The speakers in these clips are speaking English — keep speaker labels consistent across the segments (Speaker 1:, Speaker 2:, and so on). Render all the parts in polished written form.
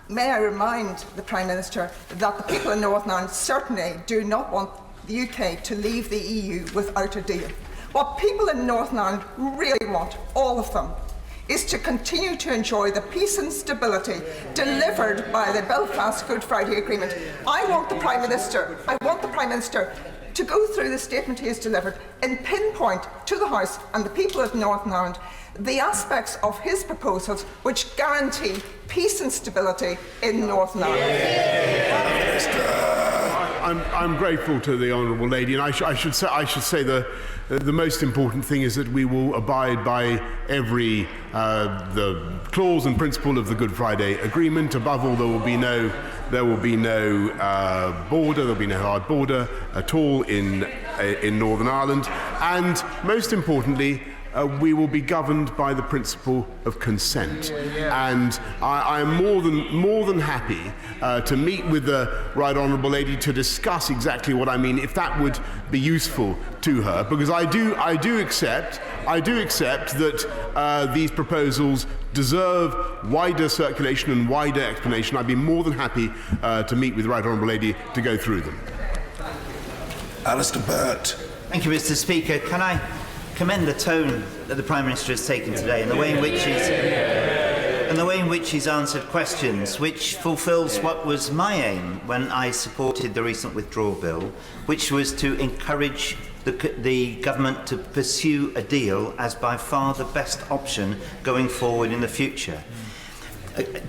Speaker 1: may I remind the Prime Minister that the people in Northern Ireland certainly do not want the UK to leave the EU without a deal. What people in Northern Ireland really want, all of them, is to continue to enjoy the peace and stability delivered by the Belfast Good Friday Agreement. I want the Prime Minister to go through the statement he has delivered and pinpoint to the House and the people of Northern Ireland the aspects of his proposals which guarantee peace and stability in Northern Ireland.
Speaker 2: I'm grateful to the Honourable Lady, and I should say the most important thing is that we will abide by every the clause and principle of the Good Friday Agreement. Above all, there will be no border, there will be no hard border at all in Northern Ireland, and most importantly, we will be governed by the principle of consent. And I am more than happy to meet with the Right Honourable Lady to discuss exactly what I mean, if that would be useful to her, because I do accept that these proposals deserve wider circulation and wider explanation. I'd be more than happy to meet with the Right Honourable Lady to go through them.
Speaker 3: Alistair Burt.
Speaker 4: Thank you, Mr. Speaker. Can I commend the tone that the Prime Minister has taken today and the way in which he's answered questions, which fulfils what was my aim when I supported the recent withdrawal bill, which was to encourage the government to pursue a deal as by far the best option going forward in the future.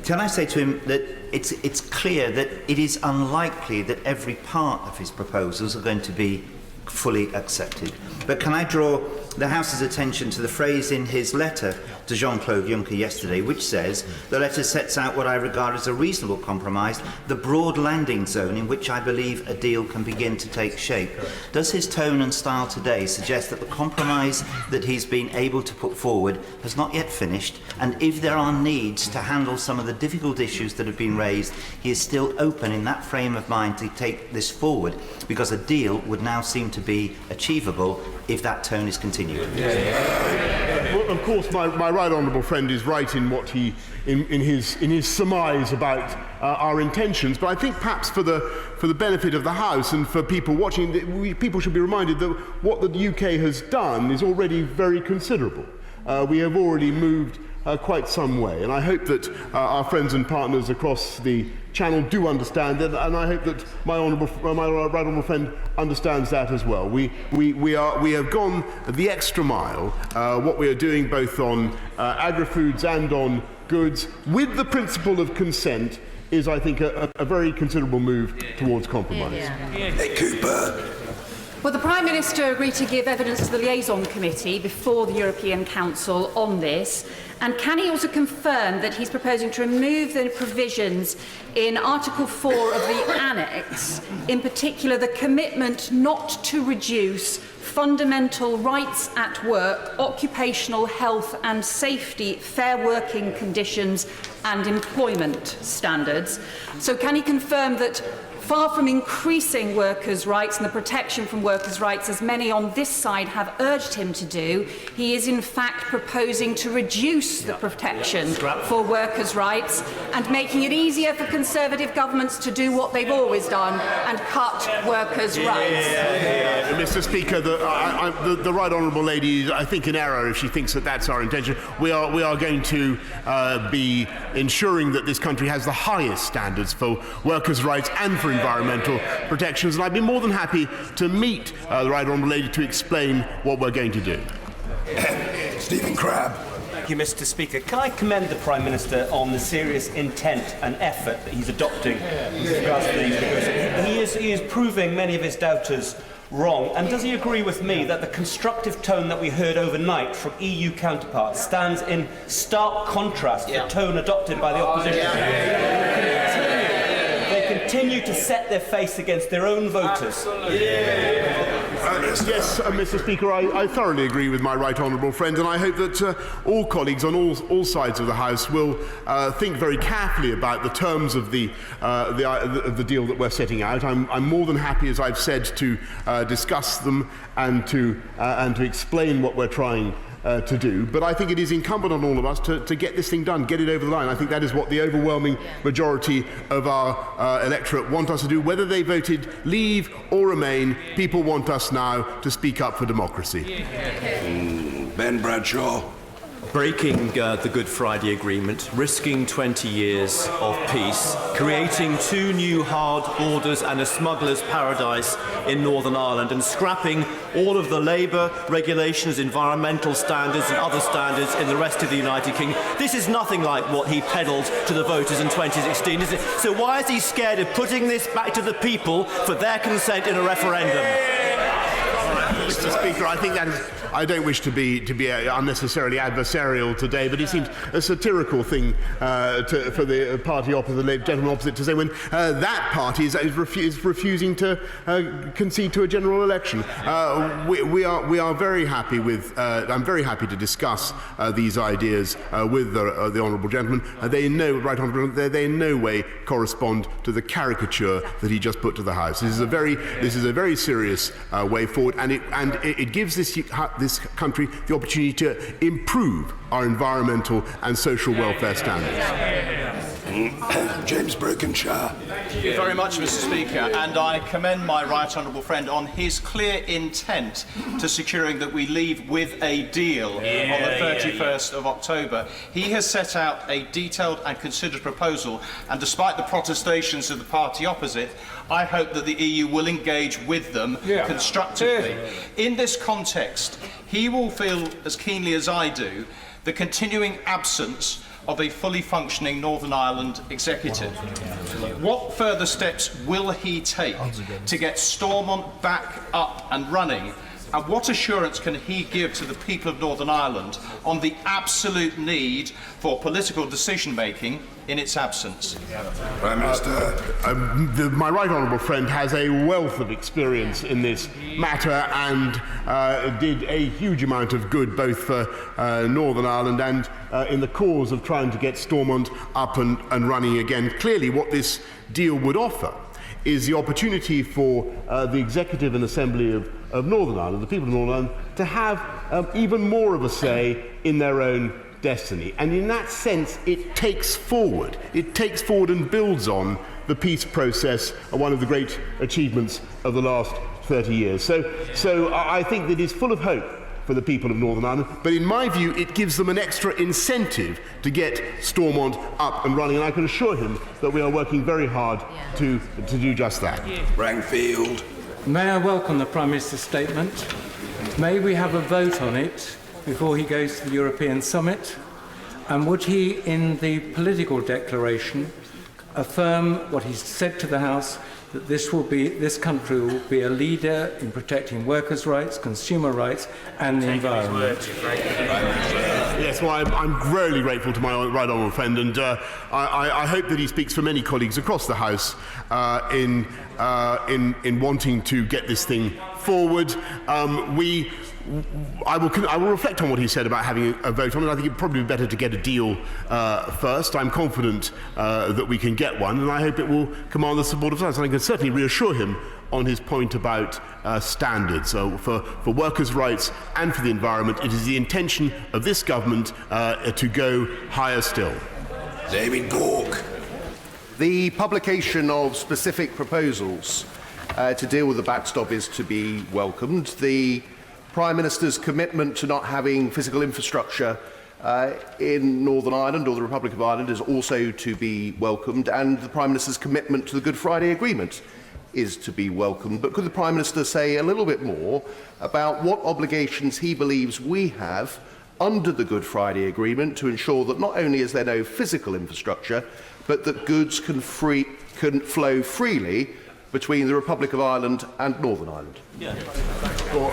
Speaker 4: Can I say to him that it's clear that it is unlikely that every part of his proposals are going to be fully accepted. But can I draw the House's attention to the phrase in his letter to Jean-Claude Juncker yesterday, which says, the letter sets out what I regard as a reasonable compromise, the broad landing zone in which I believe a deal can begin to take shape. Does his tone and style today suggest that the compromise that he's been able to put forward has not yet finished, and if there are needs to handle some of the difficult issues that have been raised, he is still open in that frame of mind to take this forward, because a deal would now seem to be achievable if that tone is continued?
Speaker 2: Well, of course, my right honourable friend is right in what in his surmise about our intentions. But I think perhaps for the benefit of the House and for people watching, people should be reminded that what the UK has done is already very considerable. We have already moved quite some way, and I hope that our friends and partners across the Channel do understand that, and I hope that my right honourable friend understands that as well. We have gone the extra mile. What we are doing both on agri-foods and on goods, with the principle of consent, is, I think, a very considerable move towards compromise.
Speaker 3: Hey, Cooper.
Speaker 5: Well, the Prime Minister agreed to give evidence to the Liaison Committee before the European Council on this. And can he also confirm that he's proposing to remove the provisions in Article 4 of the Annex, in particular the commitment not to reduce fundamental rights at work, occupational health and safety, fair working conditions and employment standards? So can he confirm that, far from increasing workers' rights and the protection from workers' rights, as many on this side have urged him to do, he is in fact proposing to reduce the protection for workers' rights and making it easier for Conservative governments to do what they've always done and cut workers' rights?
Speaker 2: Mr. Speaker, the Right Honourable Lady is, I think, in error if she thinks that that's our intention. We are going to be ensuring that this country has the highest standards for workers' rights and for environmental protections, and I'd be more than happy to meet the Right Honourable Lady to explain what we're going to do.
Speaker 3: Stephen Crabb.
Speaker 6: Thank you, Mr. Speaker. Can I commend the Prime Minister on the serious intent and effort that he's adopting with regards to these negotiations? He is proving many of his doubters wrong. And does he agree with me that the constructive tone that we heard overnight from EU counterparts stands in stark contrast to the tone adopted by the opposition? They continue to set their face against their own voters.
Speaker 2: Yes, Mr. Speaker, I thoroughly agree with my right honourable friend, and I hope that all colleagues on all sides of the House will think very carefully about the terms of the deal that we're setting out. I'm more than happy, as I've said, to discuss them and to explain what we're trying to do. But I think it is incumbent on all of us to get this thing done, get it over the line. I think that is what the overwhelming majority of our electorate want us to do. Whether they voted leave or remain, people want us now to speak up for democracy.
Speaker 3: Ben Bradshaw.
Speaker 7: Breaking the Good Friday Agreement, risking 20 years of peace, creating 2 new hard borders and a smuggler's paradise in Northern Ireland, and scrapping all of the labour regulations, environmental standards and other standards in the rest of the United Kingdom. This is nothing like what he peddled to the voters in 2016, is it? So why is he scared of putting this back to the people for their consent in a referendum?
Speaker 2: Mr. Speaker, I think that is. I don't wish to be unnecessarily adversarial today, but it seems a satirical thing for the party opposite, the gentleman opposite, to say when that party is refusing to concede to a general election. We are very happy with. I'm very happy to discuss these ideas with the honourable gentleman. They in no way correspond to the caricature that he just put to the House. This is a very serious way forward, and it gives this country the opportunity to improve our environmental and social welfare standards.
Speaker 3: James Brokenshire.
Speaker 8: Thank you very much, Mr. Speaker, and I commend my right honourable friend on his clear intent to securing that we leave with a deal on the 31st of October. He has set out a detailed and considered proposal, and despite the protestations of the party opposite, I hope that the EU will engage with them constructively. In this context, he will feel as keenly as I do the continuing absence of a fully functioning Northern Ireland executive. What further steps will he take to get Stormont back up and running? And what assurance can he give to the people of Northern Ireland on the absolute need for political decision-making in its absence?
Speaker 3: Prime Minister.
Speaker 2: My right honourable friend has a wealth of experience in this matter and did a huge amount of good both for Northern Ireland and in the cause of trying to get Stormont up and running again. Clearly what this deal would offer is the opportunity for the Executive and Assembly of Northern Ireland, the people of Northern Ireland, to have even more of a say in their own destiny. And in that sense, it takes forward and builds on the peace process, one of the great achievements of the last 30 years. So I think that it is full of hope for the people of Northern Ireland, but in my view it gives them an extra incentive to get Stormont up and running, and I can assure him that we are working very hard to do just that.
Speaker 3: Rangfield.
Speaker 9: May I welcome the Prime Minister's statement? May we have a vote on it before he goes to the European Summit? And would he, in the political declaration, affirm what he said to the House, that this country will be a leader in protecting workers' rights, consumer rights and the environment?
Speaker 2: Yes, well, I'm really grateful to my right honourable friend, and I hope that he speaks for many colleagues across the House in wanting to get this thing forward. I will reflect on what he said about having a vote on it. I think it'd probably be better to get a deal first. I'm confident that we can get one, and I hope it will command the support of us. And I can certainly reassure him on his point about standards. So for workers' rights and for the environment, it is the intention of this government to go higher still.
Speaker 3: David Gork.
Speaker 10: The publication of specific proposals to deal with the backstop is to be welcomed. The Prime Minister's commitment to not having physical infrastructure in Northern Ireland or the Republic of Ireland is also to be welcomed, and the Prime Minister's commitment to the Good Friday Agreement is to be welcomed. But could the Prime Minister say a little bit more about what obligations he believes we have under the Good Friday Agreement to ensure that not only is there no physical infrastructure, but that goods can flow freely between the Republic of Ireland and Northern Ireland?
Speaker 2: Well,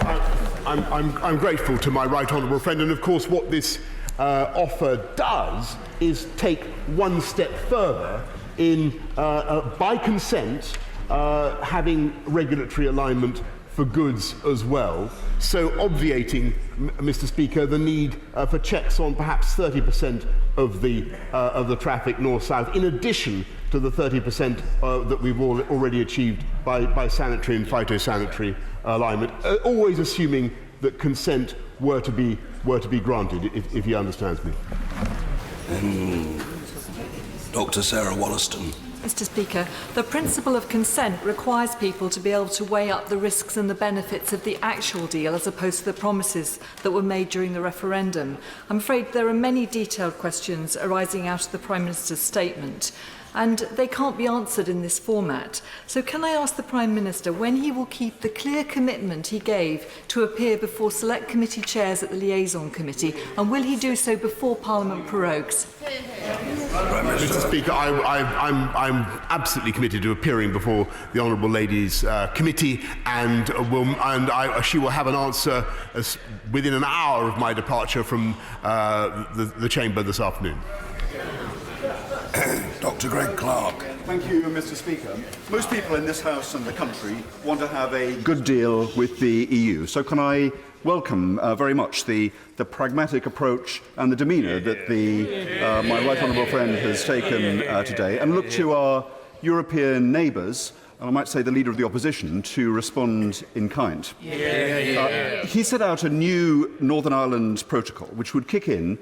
Speaker 2: I'm grateful to my right honourable friend, and of course what this offer does is take one step further in, by consent, having regulatory alignment for goods as well, so obviating, Mr. Speaker, the need for checks on perhaps 30% of the traffic north-south, in addition to the 30% that we've already achieved by sanitary and phytosanitary alignment, always assuming that consent were to be granted, if he understands me.
Speaker 3: Dr. Sarah Wollaston.
Speaker 11: Mr. Speaker, the principle of consent requires people to be able to weigh up the risks and the benefits of the actual deal as opposed to the promises that were made during the referendum. I'm afraid there are many detailed questions arising out of the Prime Minister's statement, and they can't be answered in this format. So can I ask the Prime Minister when he will keep the clear commitment he gave to appear before select committee chairs at the liaison committee, and will he do so before Parliament prorogues?
Speaker 2: Mr. Speaker, I'm absolutely committed to appearing before the Honourable Lady's committee, and she will have an answer within an hour of my departure from the chamber this afternoon.
Speaker 3: Dr. Greg Clark.
Speaker 12: Thank you, Mr. Speaker. Most people in this House and the country want to have a good deal with the EU. So can I welcome very much the pragmatic approach and the demeanour that my right honourable friend has taken today, and look to our European neighbours, and I might say the Leader of the Opposition, to respond in kind. He set out a new Northern Ireland protocol, which would kick in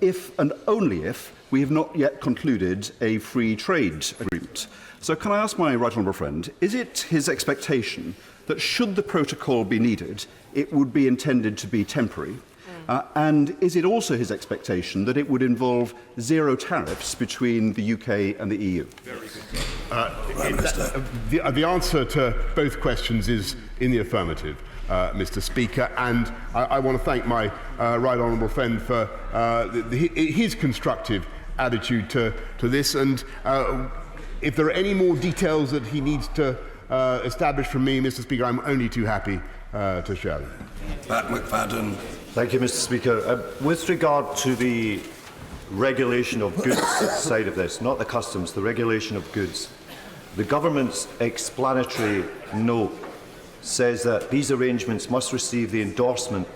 Speaker 12: if and only if we have not yet concluded a free trade agreement. So can I ask my right honourable friend, is it his expectation that should the protocol be needed, it would be intended to be temporary? And is it also his expectation that it would involve zero tariffs between the UK and the EU?
Speaker 2: The answer to both questions is in the affirmative, Mr. Speaker, and I want to thank my right honourable friend for his constructive attitude to this, and if there are any more details that he needs to establish from me, Mr. Speaker, I'm only too happy to share them.
Speaker 3: Pat McFadden.
Speaker 13: Thank you, Mr. Speaker. With regard to the regulation of goods side of this, not the customs, the regulation of goods, the government's explanatory note says that these arrangements must receive the endorsement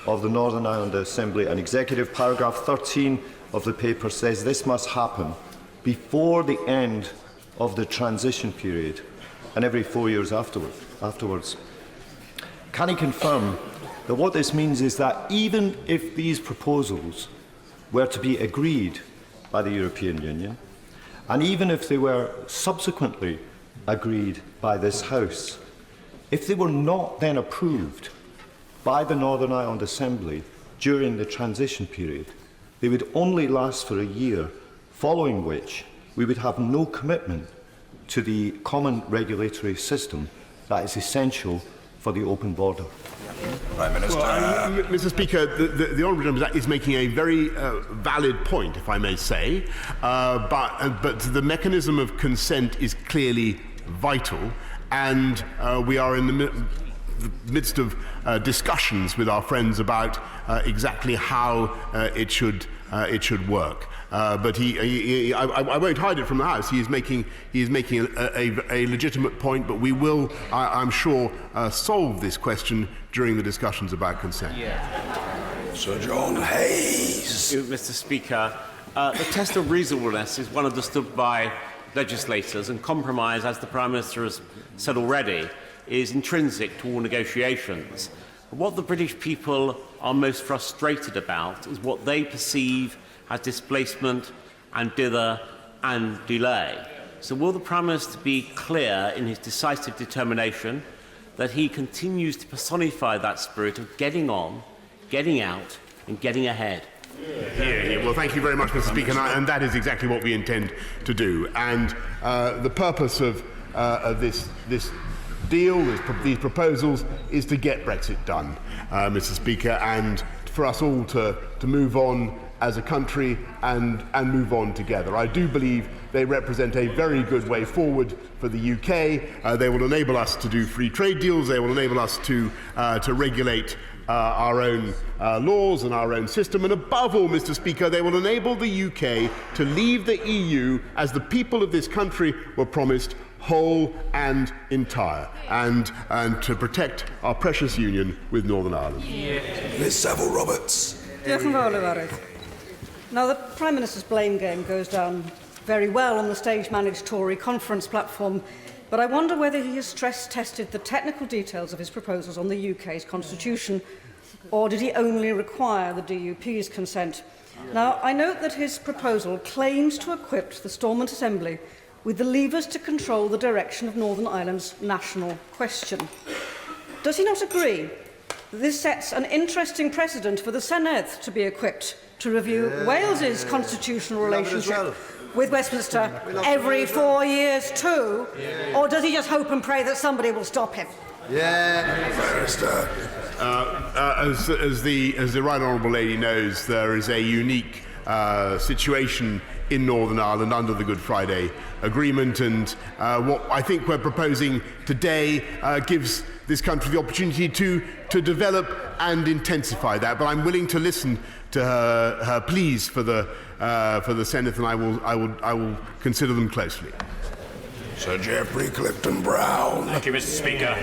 Speaker 13: of the Northern Ireland Assembly, and executive paragraph 13 of the paper says this must happen before the end of the transition period and every 4 years afterwards. Can he confirm that what this means is that even if these proposals were to be agreed by the European Union, and even if they were subsequently agreed by this House, if they were not then approved by the Northern Ireland Assembly during the transition period, they would only last for a year, following which we would have no commitment to the common regulatory system that is essential for the open border.
Speaker 3: Prime Minister.
Speaker 2: Well, Mr. Speaker, the Honourable Gentleman is making a very valid point, if I may say, but the mechanism of consent is clearly vital, and we are in the midst of discussions with our friends about exactly how it should work. But I won't hide it from the House. He is making a legitimate point, but we will, I'm sure, solve this question during the discussions about consent.
Speaker 3: Sir John Hayes.
Speaker 14: Mr. Speaker, the test of reasonableness is one understood by legislators, and compromise, as the Prime Minister has said already, is intrinsic to all negotiations. But what the British people are most frustrated about is what they perceive as displacement and dither and delay. So will the Prime Minister be clear in his decisive determination that he continues to personify that spirit of getting on, getting out and getting ahead?
Speaker 2: Well, thank you very much, Mr. Speaker, and that is exactly what we intend to do. And the purpose of this deal, these proposals, is to get Brexit done, Mr. Speaker, and for us all to move on as a country and move on together. I do believe they represent a very good way forward for the UK. They will enable us to do free trade deals. They will enable us to regulate our own laws and our own system, and above all, Mr. Speaker, they will enable the UK to leave the EU, as the people of this country were promised, whole and entire, and to protect our precious union with Northern Ireland.
Speaker 3: Ms. Savile Roberts.
Speaker 15: Now, the Prime Minister's blame game goes down very well on the stage-managed Tory conference platform, but I wonder whether he has stress-tested the technical details of his proposals on the UK's constitution. or did he only require the DUP's consent? Now, I note that his proposal claims to equip the Stormont Assembly with the levers to control the direction of Northern Ireland's national question. Does he not agree that this sets an interesting precedent for the Senedd to be equipped to review Wales's constitutional relationship with Westminster every 4 years too? Or does he just hope and pray that somebody will stop him?
Speaker 3: Minister.
Speaker 2: As the Right Honourable Lady knows, there is a unique situation in Northern Ireland under the Good Friday Agreement, and what I think we're proposing today gives this country the opportunity to develop and intensify that. But I'm willing to listen to her pleas for the Senedd, and I will consider them closely.
Speaker 3: Sir Geoffrey Clifton Brown.
Speaker 16: Thank you, Mr. Speaker.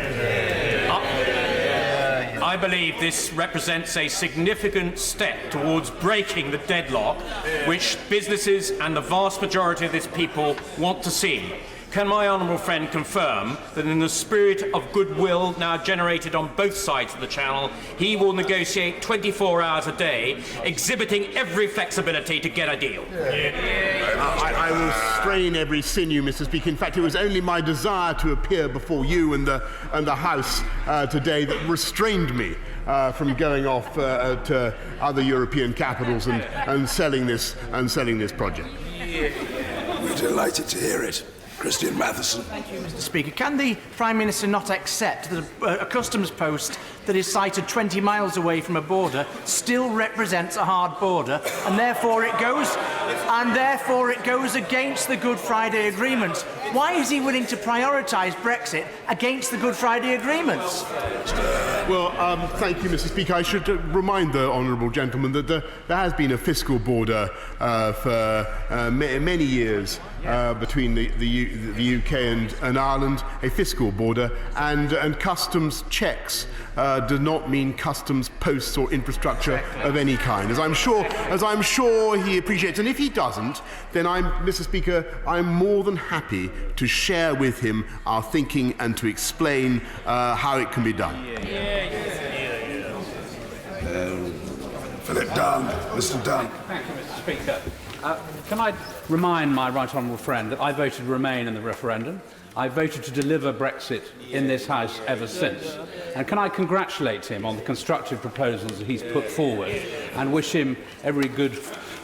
Speaker 16: I believe this represents a significant step towards breaking the deadlock which businesses and the vast majority of this people want to see. Can my honourable friend confirm that in the spirit of goodwill now generated on both sides of the Channel, he will negotiate 24 hours a day, exhibiting every flexibility to get a deal?
Speaker 2: I will strain every sinew, Mr. Speaker. In fact, it was only my desire to appear before you and the House today that restrained me from going off to other European capitals and selling this project.
Speaker 3: We're delighted to hear it. Christian Matheson.
Speaker 17: Thank you, Mr. Speaker. Can the Prime Minister not accept that a customs post that is sited 20 miles away from a border still represents a hard border, and therefore it goes against the Good Friday Agreement? Why is he willing to prioritise Brexit against the Good Friday Agreement?
Speaker 2: Well, thank you, Mr. Speaker. I should remind the honourable gentleman that there has been a fiscal border for many years between the UK and Ireland, a fiscal border, and customs checks do not mean customs posts or infrastructure of any kind, as I'm sure he appreciates. And if he doesn't, then Mr. Speaker, I'm more than happy to share with him our thinking and to explain how it can be done.
Speaker 3: Philip Dunn. Mr. Dunn.
Speaker 18: Thank you, Mr. Speaker. Can I remind my right honourable friend that I voted Remain in the referendum. I voted to deliver Brexit in this House ever since. And can I congratulate him on the constructive proposals that he's put forward and wish him every good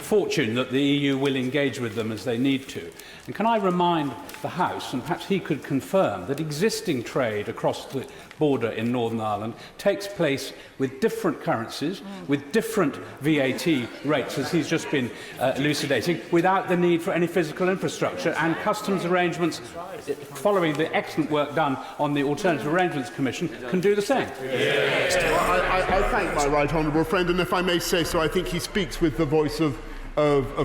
Speaker 18: fortune that the EU will engage with them as they need to. And can I remind the House, and perhaps he could confirm, that existing trade across the border in Northern Ireland takes place with different currencies, with different VAT rates, as he's just been elucidating, without the need for any physical infrastructure, and customs arrangements, following the excellent work done on the Alternative Arrangements Commission, can do the same.
Speaker 2: I thank my right honourable friend, and if I may say so, I think he speaks with the voice of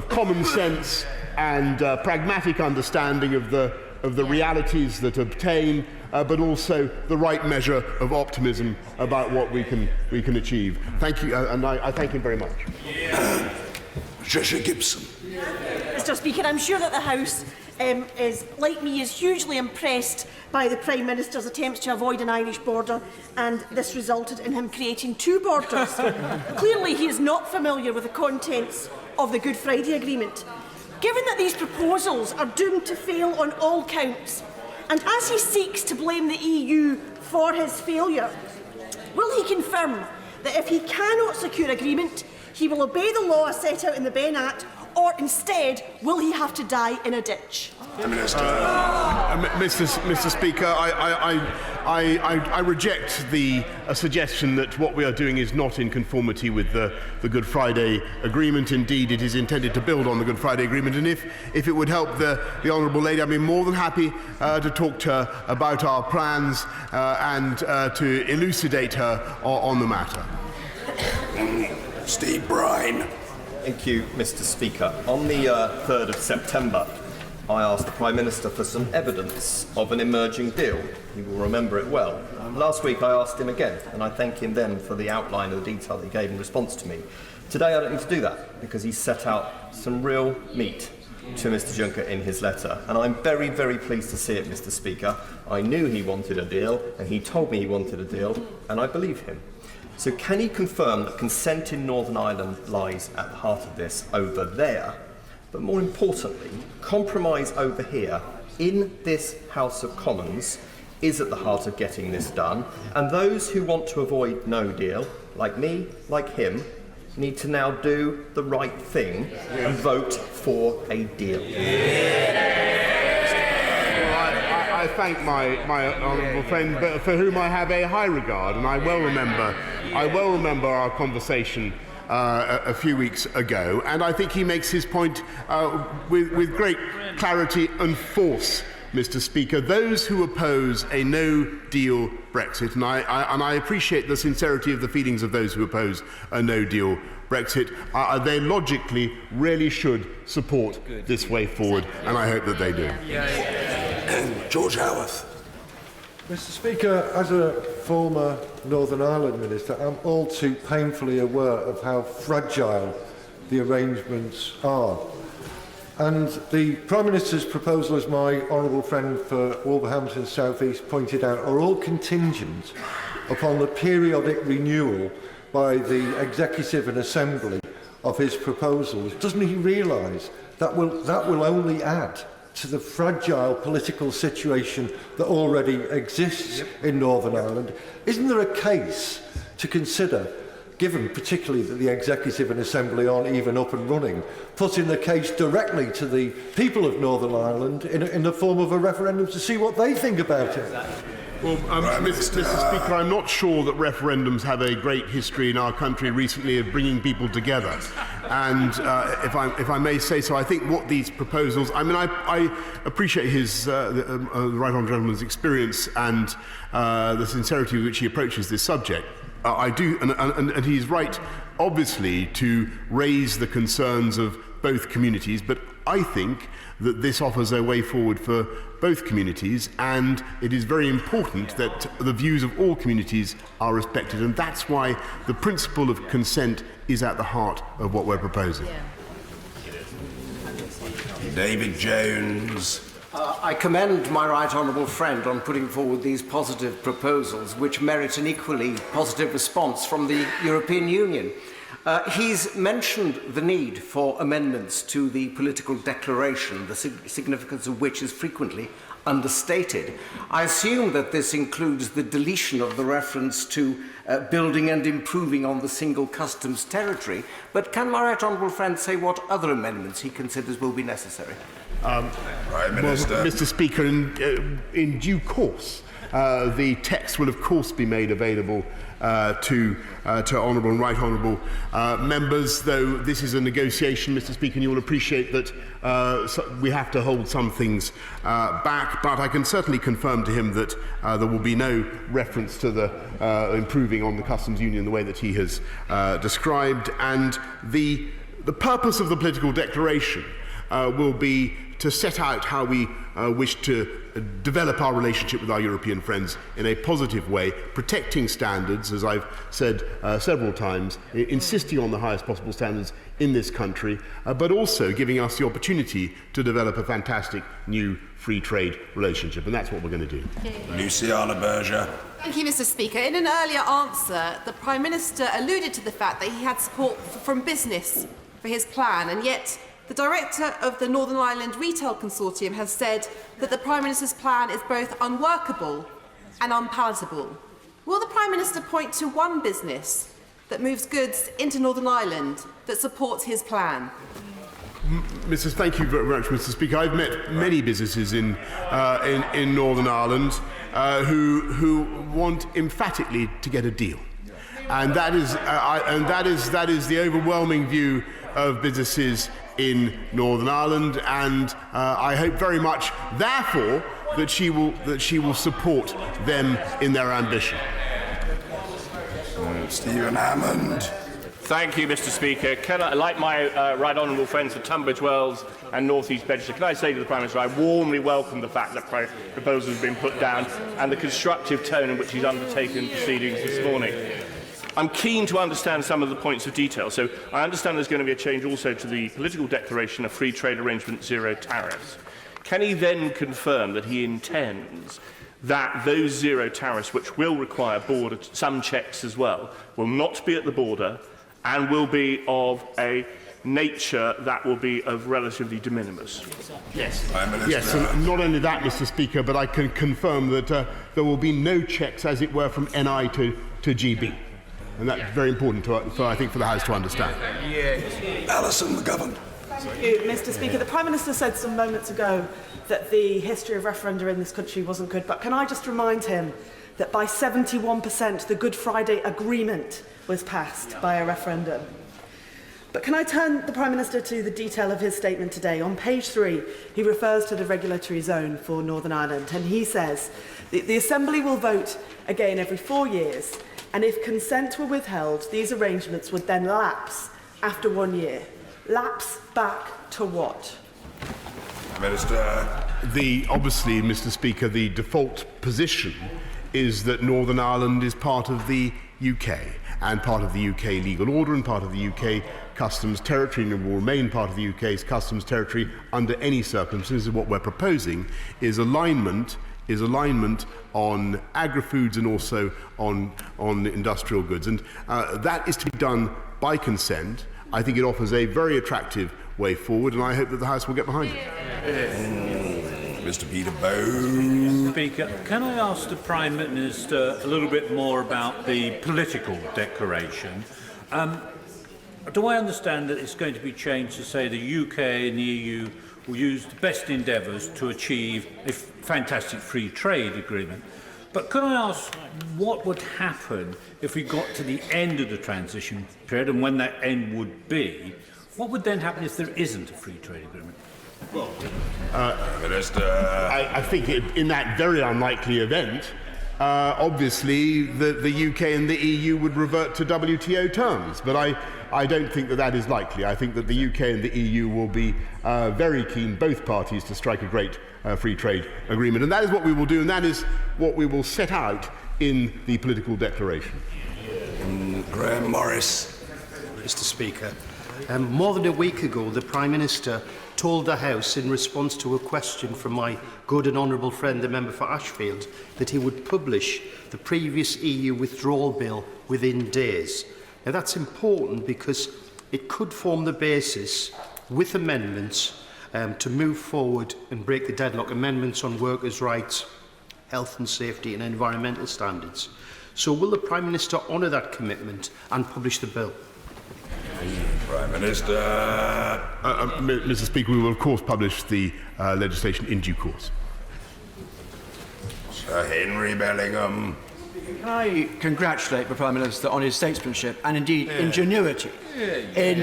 Speaker 2: common sense and pragmatic understanding of the realities that obtain, but also the right measure of optimism about what we can achieve. Thank you, and I thank him very much.
Speaker 3: Patricia Gibson.
Speaker 19: Mr. Speaker, I'm sure that the House is, like me, is hugely impressed by the Prime Minister's attempts to avoid an Irish border, and this resulted in him creating two borders. Clearly, he is not familiar with the contents of the Good Friday Agreement. Given that these proposals are doomed to fail on all counts, and as he seeks to blame the EU for his failure, will he confirm that if he cannot secure agreement, he will obey the law set out in the Benn Act, or instead will he have to die in a ditch?
Speaker 2: Mr. Speaker, I reject the suggestion that what we are doing is not in conformity with the Good Friday Agreement. Indeed, it is intended to build on the Good Friday Agreement, and if it would help the Honourable Lady, I'd be more than happy to talk to her about our plans and to elucidate her on the matter.
Speaker 3: Steve Brine.
Speaker 20: Thank you, Mr. Speaker. On the 3rd of September, I asked the Prime Minister for some evidence of an emerging deal. You will remember it well. Last week I asked him again, and I thank him then for the outline of the detail that he gave in response to me. Today I don't need to do that, because he set out some real meat to Mr. Juncker in his letter, and I'm very, very pleased to see it, Mr. Speaker. I knew he wanted a deal, and he told me he wanted a deal, and I believe him. So can he confirm that consent in Northern Ireland lies at the heart of this over there, but more importantly, compromise over here in this House of Commons is at the heart of getting this done, and those who want to avoid no deal, like me, like him, need to now do the right thing and vote for a deal.
Speaker 2: I thank my honourable friend, for whom I have a high regard, and I well remember our conversation a few weeks ago, and I think he makes his point with great clarity and force, Mr. Speaker. Those who oppose a no-deal Brexit, and I appreciate the sincerity of the feelings of those who oppose a no-deal Brexit, they logically really should support this way forward, and I hope that they do.
Speaker 3: George Howarth.
Speaker 21: Mr. Speaker, as a former Northern Ireland Minister, I'm all too painfully aware of how fragile the arrangements are. And the Prime Minister's proposal, as my honourable friend for Wolverhampton South East pointed out, are all contingent upon the periodic renewal by the Executive and Assembly of his proposals. Doesn't he realise that will only add to the fragile political situation that already exists in Northern Ireland? Isn't there a case to consider, given particularly that the Executive and Assembly aren't even up and running, putting the case directly to the people of Northern Ireland in the form of a referendum to see what they think about it?
Speaker 2: Well, Mr. Speaker, I'm not sure that referendums have a great history in our country recently of bringing people together. And if I may say so, I think what these proposals... I appreciate his, the Right Honourable Gentleman's experience and the sincerity with which he approaches this subject. I do, and he's right, obviously, to raise the concerns of both communities, but I think that this offers a way forward for both communities, and it is very important that the views of all communities are respected, and that's why the principle of consent is at the heart of what we're proposing.
Speaker 3: David Jones.
Speaker 22: I commend my right honourable friend on putting forward these positive proposals, which merit an equally positive response from the European Union. He's mentioned the need for amendments to the political declaration, the significance of which is frequently understated. I assume that this includes the deletion of the reference to building and improving on the single customs territory, but can my right honourable friend say what other amendments he considers will be necessary?
Speaker 3: Prime Minister.
Speaker 2: Well, Mr. Speaker, in due course, the text will of course be made available to honourable and right honourable members, though this is a negotiation, Mr. Speaker, and you will appreciate that we have to hold some things back, but I can certainly confirm to him that there will be no reference to the improving on the customs union the way that he has described, and the purpose of the political declaration will be to set out how we wish to develop our relationship with our European friends in a positive way, protecting standards, as I've said several times, insisting on the highest possible standards in this country, but also giving us the opportunity to develop a fantastic new free trade relationship, and that's what we're going to do.
Speaker 3: Luciana Berger.
Speaker 23: Thank you, Mr. Speaker. In an earlier answer, the Prime Minister alluded to the fact that he had support from business for his plan, and yet the director of the Northern Ireland Retail Consortium has said that the Prime Minister's plan is both unworkable and unpalatable. Will the Prime Minister point to one business that moves goods into Northern Ireland that supports his plan?
Speaker 2: Thank you very much, Mr. Speaker. I've met many businesses in Northern Ireland who want emphatically to get a deal, and that is the overwhelming view of businesses in Northern Ireland, and I hope very much, therefore, that she will support them in their ambition.
Speaker 3: Stephen Hammond.
Speaker 24: Thank you, Mr. Speaker. Can I, like my right honourable friends of Tunbridge Wells and North East Bedfordshire, can I say to the Prime Minister, I warmly welcome the fact that proposals have been put down and the constructive tone in which he's undertaken proceedings this morning. I'm keen to understand some of the points of detail. So I understand there's going to be a change also to the political declaration of free trade arrangement, zero tariffs. Can he then confirm that he intends that those zero tariffs, which will require some checks as well, will not be at the border and will be of a nature that will be of relatively de minimis.
Speaker 2: Yes. Yes, and not only that, Mr. Speaker, but I can confirm that there will be no checks, as it were, from NI to GB. And that's very important, I think, for the House to understand.
Speaker 3: Alison McGovern.
Speaker 1: Thank you, Mr. Speaker. The Prime Minister said some moments ago that the history of referenda in this country wasn't good, but can I just remind him that by 71% the Good Friday Agreement was passed by a referendum. But can I turn the Prime Minister to the detail of his statement today? On page 3, he refers to the regulatory zone for Northern Ireland, and he says the Assembly will vote again every 4 years, and if consent were withheld, these arrangements would then lapse after 1 year. Lapse back to what?
Speaker 3: Minister.
Speaker 2: Obviously, Mr. Speaker, the default position is that Northern Ireland is part of the UK and part of the UK legal order and part of the UK customs territory, and will remain part of the UK's customs territory under any circumstances. What we're proposing is alignment on agri-foods and also on industrial goods, and that is to be done by consent. I think it offers a very attractive way forward, and I hope that the House will get behind it.
Speaker 3: Mr. Peter Bowe.
Speaker 4: Speaker, can I ask the Prime Minister a little bit more about the political declaration? Do I understand that it's going to be changed to say the UK and the EU will use the best endeavours to achieve a fantastic free trade agreement? But could I ask what would happen if we got to the end of the transition period, and when that end would be? What would then happen if there isn't a free trade agreement?
Speaker 3: Minister.
Speaker 2: I think in that very unlikely event, obviously the UK and the EU would revert to WTO terms. But I don't think that is likely. I think that the UK and the EU will be very keen, both parties, to strike a great free trade agreement. And that is what we will do, and that is what we will set out in the political declaration.
Speaker 3: Graham Morris.
Speaker 5: Mr. Speaker, more than a week ago, the Prime Minister told the House, in response to a question from my good and honourable friend, the member for Ashfield, that he would publish the previous EU withdrawal bill within days. Now, that's important because it could form the basis, with amendments, to move forward and break the deadlock, amendments on workers' rights, health and safety and environmental standards. So will the Prime Minister honour that commitment and publish the bill?
Speaker 3: Prime Minister.
Speaker 2: Mr. Speaker, we will of course publish the legislation in due course.
Speaker 3: Sir Henry Bellingham.
Speaker 17: Can I congratulate the Prime Minister on his statesmanship and indeed ingenuity in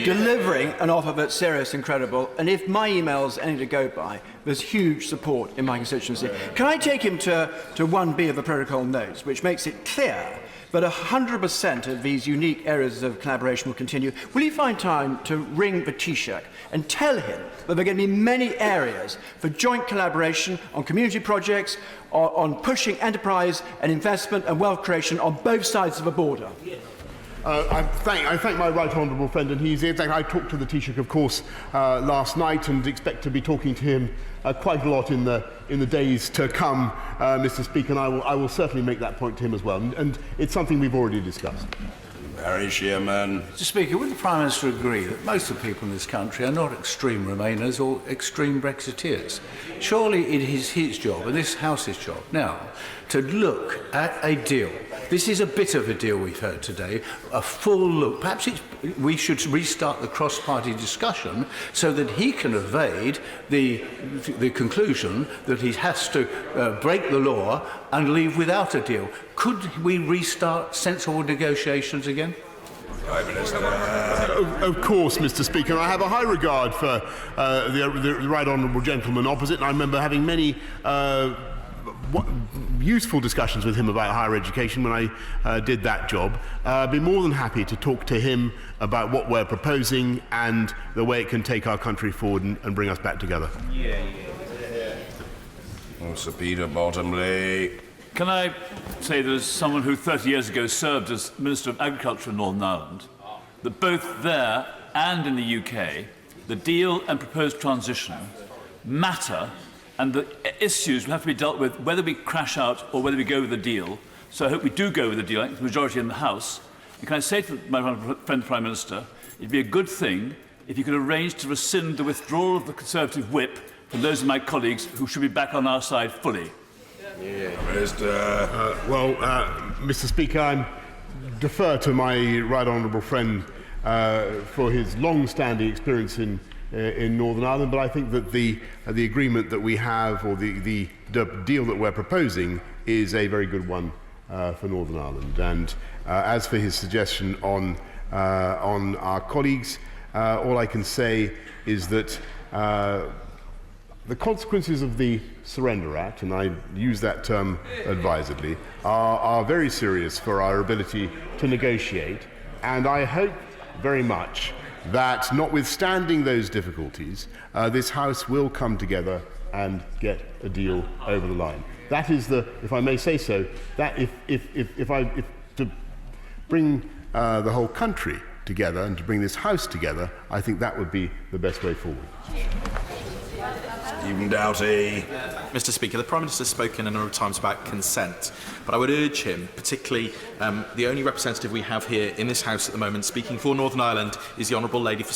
Speaker 17: delivering an offer that's serious and credible, and if my emails are any to go by, there's huge support in my constituency. Can I take him to 1B of the protocol notes, which makes it clear that 100% of these unique areas of collaboration will continue? Will you find time to ring the Taoiseach and tell him that there are going to be many areas for joint collaboration on community projects, on pushing enterprise and investment and wealth creation on both sides of the border?
Speaker 2: I thank my right honourable friend, and he's here. I talked to the Taoiseach, of course, last night, and expect to be talking to him quite a lot in the days to come, Mr. Speaker, and I will certainly make that point to him as well. And it's something we've already discussed.
Speaker 3: Barry Shearman.
Speaker 6: Mr. Speaker, would the Prime Minister agree that most of the people in this country are not extreme Remainers or extreme Brexiteers? Surely it is his job, and this House's job now, to look at a deal. This is a bit of a deal we've heard today, a full look. Perhaps we should restart the cross-party discussion so that he can evade the conclusion that he has to break the law and leave without a deal. Could we restart sensible negotiations again?
Speaker 3: Prime Minister.
Speaker 2: Of course, Mr. Speaker. I have a high regard for the right honourable gentleman opposite, and I remember having many useful discussions with him about higher education when I did that job. I'd be more than happy to talk to him about what we're proposing and the way it can take our country forward and bring us back together.
Speaker 3: Sir Peter Bottomley.
Speaker 25: Can I say that as someone who 30 years ago served as Minister of Agriculture in Northern Ireland, that both there and in the UK, the deal and proposed transition matter, and that issues will have to be dealt with whether we crash out or whether we go with the deal. So I hope we do go with the deal. I think the majority in the House. And can I say to my friend the Prime Minister, it'd be a good thing if you could arrange to rescind the withdrawal of the Conservative whip from those of my colleagues who should be back on our side fully.
Speaker 2: Mr. Speaker, I defer to my right honourable friend for his long-standing experience in Northern Ireland, but I think that the agreement that we have, or the deal that we're proposing, is a very good one for Northern Ireland. And as for his suggestion on our colleagues, all I can say is that the consequences of the Surrender Act, and I use that term advisedly, are very serious for our ability to negotiate. And I hope very much that, notwithstanding those difficulties, this House will come together and get a deal over the line. That is the, if I may say so, that if to bring the whole country together and to bring this House together, I think that would be the best way forward.
Speaker 3: Stephen Doughty.
Speaker 7: Mr. Speaker, the Prime Minister has spoken a number of times about consent, but I would urge him, particularly the only representative we have here in this House at the moment speaking for Northern Ireland is the Honourable Lady for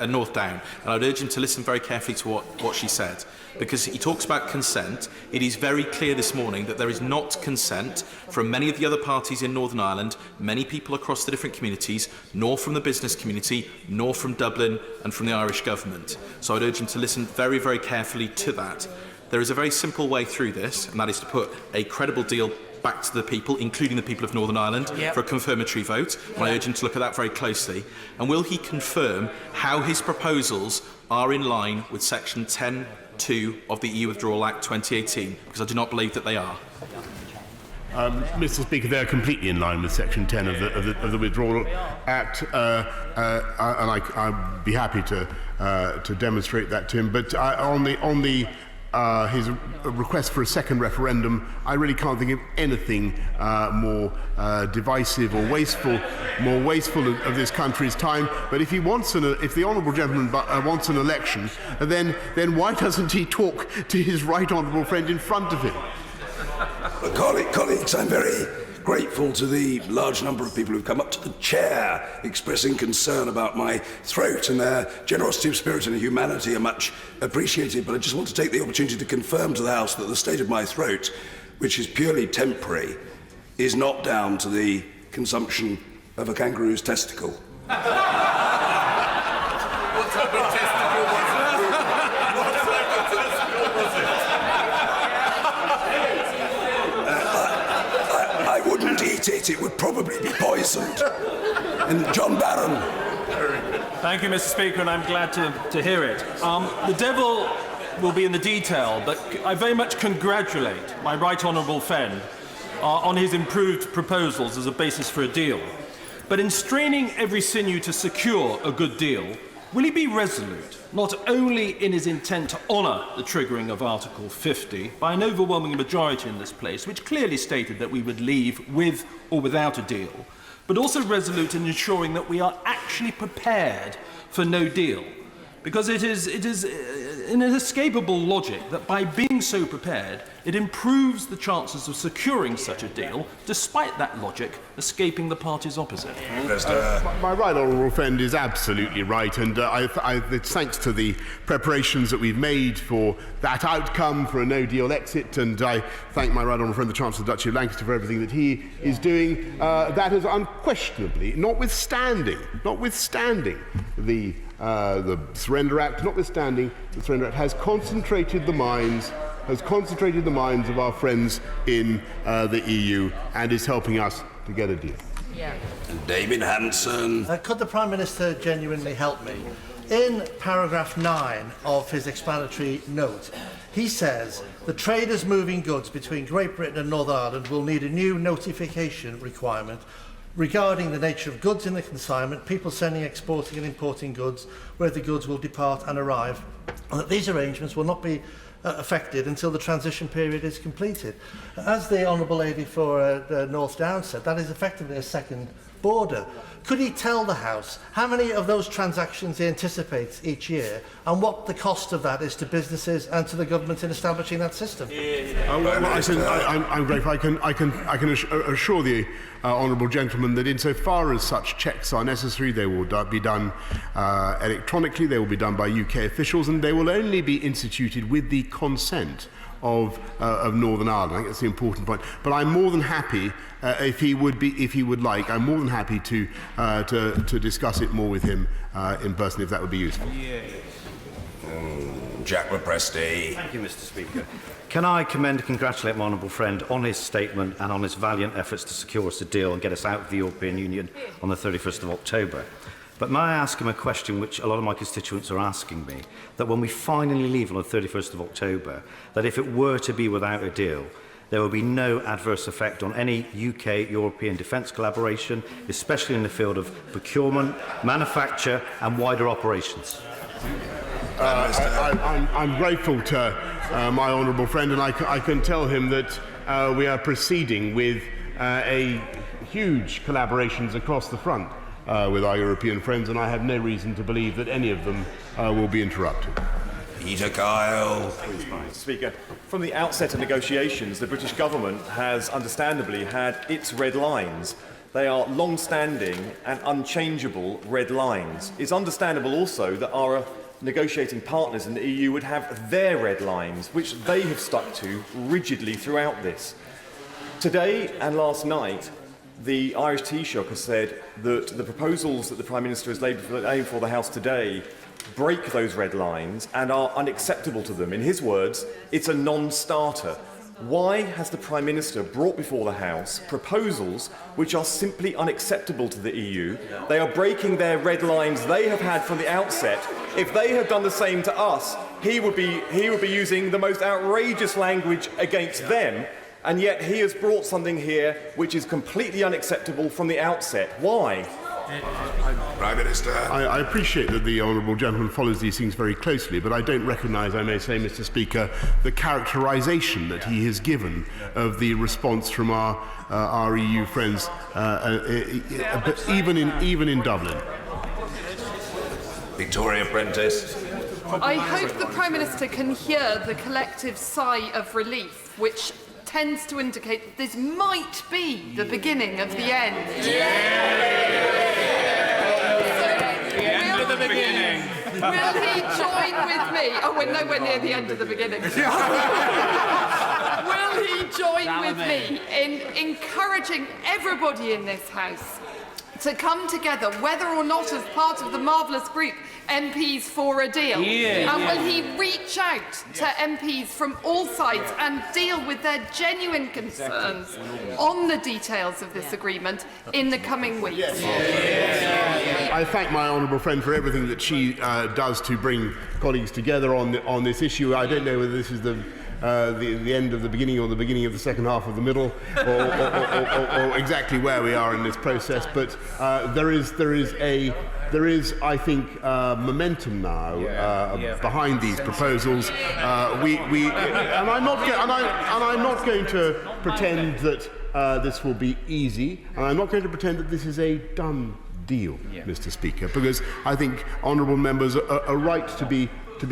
Speaker 7: North Down, and I would urge him to listen very carefully to what she said, because he talks about consent. It is very clear this morning that there is not consent from many of the other parties in Northern Ireland, many people across the different communities, nor from the business community, nor from Dublin and from the Irish government. So I'd urge him to listen very, very carefully to that. There is a very simple way through this, and that is to put a credible deal back to the people, including the people of Northern Ireland, for a confirmatory vote. And I urge him to look at that very closely. And will he confirm how his proposals are in line with Section 10(2) of the EU Withdrawal Act 2018? Because I do not believe that they are.
Speaker 2: Mr. Speaker, they're completely in line with Section 10 of the Withdrawal Act, and I'd be happy to demonstrate that to him. But on his request for a second referendum, I really can't think of anything more divisive or more wasteful of this country's time. But if the honourable gentleman wants an election, then why doesn't he talk to his right honourable friend in front of him?
Speaker 3: Colleagues, I'm very grateful to the large number of people who've come up to the chair expressing concern about my throat, and their generosity of spirit and humanity are much appreciated. But I just want to take the opportunity to confirm to the House that the state of my throat, which is purely temporary, is not down to the consumption of a kangaroo's testicle.
Speaker 25: What type of testicle was it?
Speaker 3: I wouldn't eat it. It would probably be poisoned. And John Barron.
Speaker 16: Thank you, Mr. Speaker, and I'm glad to hear it. The devil will be in the detail, but I very much congratulate my right honourable friend on his improved proposals as a basis for a deal. But in straining every sinew to secure a good deal, will he be resolute, not only in his intent to honour the triggering of Article 50 by an overwhelming majority in this place, which clearly stated that we would leave with or without a deal, but also resolute in ensuring that we are actually prepared for no deal? Because it is an inescapable logic that by being so prepared, it improves the chances of securing such a deal, despite that logic escaping the parties opposite.
Speaker 2: My right honourable friend is absolutely right, and it's thanks to the preparations that we've made for that outcome, for a no-deal exit, and I thank my right honourable friend, the Chancellor of the Duchy of Lancaster, for everything that he is doing. That has unquestionably, notwithstanding the Surrender Act, has concentrated the minds of our friends in the EU and is helping us to get a deal.
Speaker 3: And David Hanson.
Speaker 8: Could the Prime Minister genuinely help me? In paragraph 9 of his explanatory note, he says the traders moving goods between Great Britain and Northern Ireland will need a new notification requirement regarding the nature of goods in the consignment, people sending, exporting and importing goods, where the goods will depart and arrive, and that these arrangements will not be affected until the transition period is completed. As the Honourable Lady for North Down said, that is effectively a second border. Could he tell the House how many of those transactions he anticipates each year and what the cost of that is to businesses and to the government in establishing that system?
Speaker 2: I'm grateful. I can assure the honourable gentleman that insofar as such checks are necessary, they will be done electronically, they will be done by UK officials, and they will only be instituted with the consent of Northern Ireland. I think that's the important point. But I'm more than happy, if he would like, I'm more than happy to discuss it more with him in person, if that would be useful.
Speaker 3: Jack Represti.
Speaker 9: Thank you, Mr. Speaker. Can I commend and congratulate my honourable friend on his statement and on his valiant efforts to secure us a deal and get us out of the European Union on the 31st of October. But may I ask him a question which a lot of my constituents are asking me, that when we finally leave on the 31st of October, that if it were to be without a deal, there will be no adverse effect on any UK-European defence collaboration, especially in the field of procurement, manufacture and wider operations.
Speaker 2: I'm grateful to my honourable friend, and I can tell him that we are proceeding with a huge collaborations across the front with our European friends, and I have no reason to believe that any of them will be interrupted.
Speaker 3: Peter Kyle.
Speaker 10: Mr. Speaker, from the outset of negotiations, the British government has understandably had its red lines. They are long-standing and unchangeable red lines. It's understandable also that our negotiating partners in the EU would have their red lines, which they have stuck to rigidly throughout this. Today and last night, the Irish Taoiseach has said that the proposals that the Prime Minister has laid before the House today break those red lines and are unacceptable to them. In his words, it's a non-starter. Why has the Prime Minister brought before the House proposals which are simply unacceptable to the EU? They are breaking their red lines they have had from the outset. If they had done the same to us, he would be using the most outrageous language against them, and yet he has brought something here which is completely unacceptable from the outset. Why?
Speaker 3: Prime Minister.
Speaker 2: I appreciate that the honourable gentleman follows these things very closely, but I don't recognise, I may say, Mr. Speaker, the characterisation that he has given of the response from our EU friends, even in Dublin.
Speaker 3: Victoria Prentice.
Speaker 23: I hope the Prime Minister can hear the collective sigh of relief, which tends to indicate that this might be the beginning of the end.
Speaker 4: The beginning.
Speaker 23: Will he join with me? Oh, we're nowhere near the end of the beginning. Will he join with me in encouraging everybody in this House to come together, whether or not as part of the marvellous group MPs for a deal? And will he reach out to MPs from all sides and deal with their genuine concerns on the details of this agreement in the coming weeks?
Speaker 2: I thank my honourable friend for everything that she does to bring colleagues together on this issue. I don't know whether this is the end of the beginning or the beginning of the second half of the middle, or exactly where we are in this process. But there is, I think, momentum now behind these proposals. And I'm not going to pretend that this will be easy, and I'm not going to pretend that this is a done deal, Mr. Speaker, because I think honourable members are right to be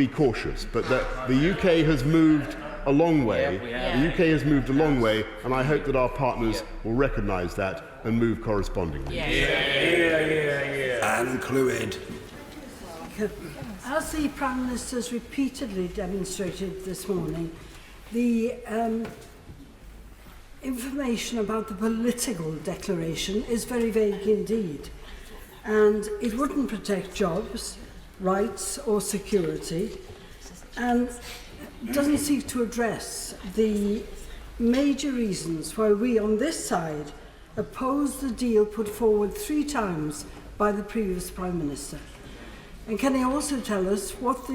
Speaker 2: cautious. But the UK has moved a long way. The UK has moved a long way, and I hope that our partners will recognise that and move correspondingly.
Speaker 3: Anne Clwyd.
Speaker 11: As the Prime Minister has repeatedly demonstrated this morning, the information about the political declaration is very vague indeed, and it wouldn't protect jobs, rights or security, and doesn't seek to address the major reasons why we on this side oppose the deal put forward 3 times by the previous Prime Minister. And can he also tell us what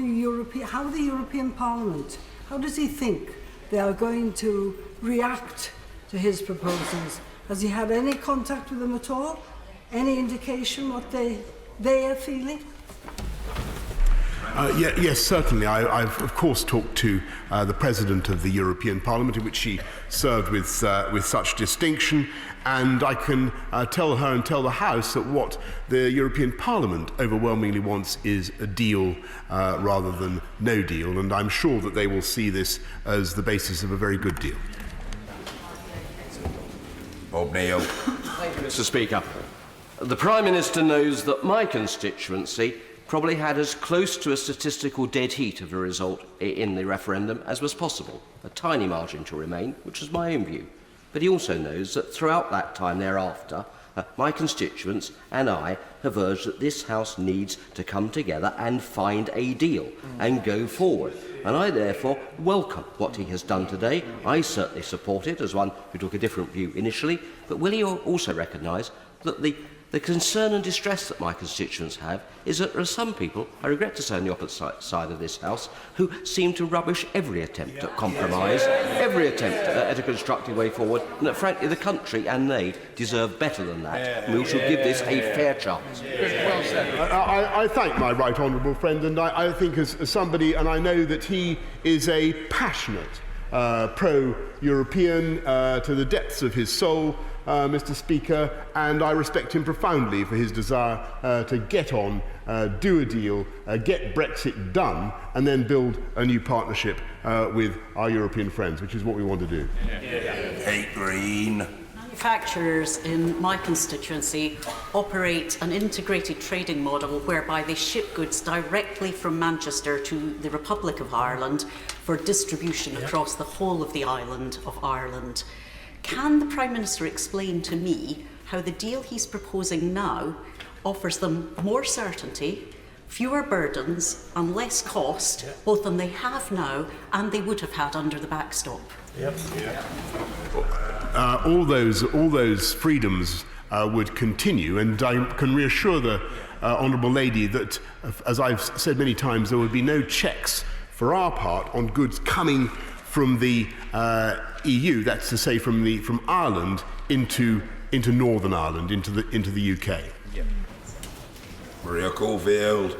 Speaker 11: how the European Parliament, how does he think they are going to react to his proposals? Has he had any contact with them at all? Any indication what they are feeling?
Speaker 2: Yes, certainly. I've of course talked to the President of the European Parliament, in which she served with such distinction, and I can tell her and tell the House that what the European Parliament overwhelmingly wants is a deal rather than no deal, and I'm sure that they will see this as the basis of a very good deal.
Speaker 12: Bob Neal. Thank you, Mr. Speaker. The Prime Minister knows that my constituency probably had as close to a statistical dead heat of a result in the referendum as was possible, a tiny margin to remain, which was my own view. But he also knows that throughout that time thereafter, my constituents and I have urged that this House needs to come together and find a deal and go forward. And I therefore welcome what he has done today. I certainly support it as one who took a different view initially, but will he also recognise that the concern and distress that my constituents have is that there are some people, I regret to say on the opposite side of this House, who seem to rubbish every attempt at compromise, every attempt at a constructive way forward, and that frankly the country and they deserve better than that. And we should give this a fair chance.
Speaker 2: Well said. I thank my right honourable friend, and I think as somebody, and I know that he is a passionate pro-European to the depths of his soul, Mr. Speaker, and I respect him profoundly for his desire to get on, do a deal, get Brexit done, and then build a new partnership with our European friends, which is what we want to do.
Speaker 12: Kate Green.
Speaker 13: Manufacturers in my constituency operate an integrated trading model whereby they ship goods directly from Manchester to the Republic of Ireland for distribution across the whole of the island of Ireland. Can the Prime Minister explain to me how the deal he's proposing now offers them more certainty, fewer burdens and less cost, both than they have now and they would have had under the backstop?
Speaker 2: All those freedoms would continue, and I can reassure the Honourable Lady that, as I've said many times, there would be no checks for our part on goods coming from the EU, that's to say from Ireland into Northern Ireland, into the UK.
Speaker 12: Maria Caulfield.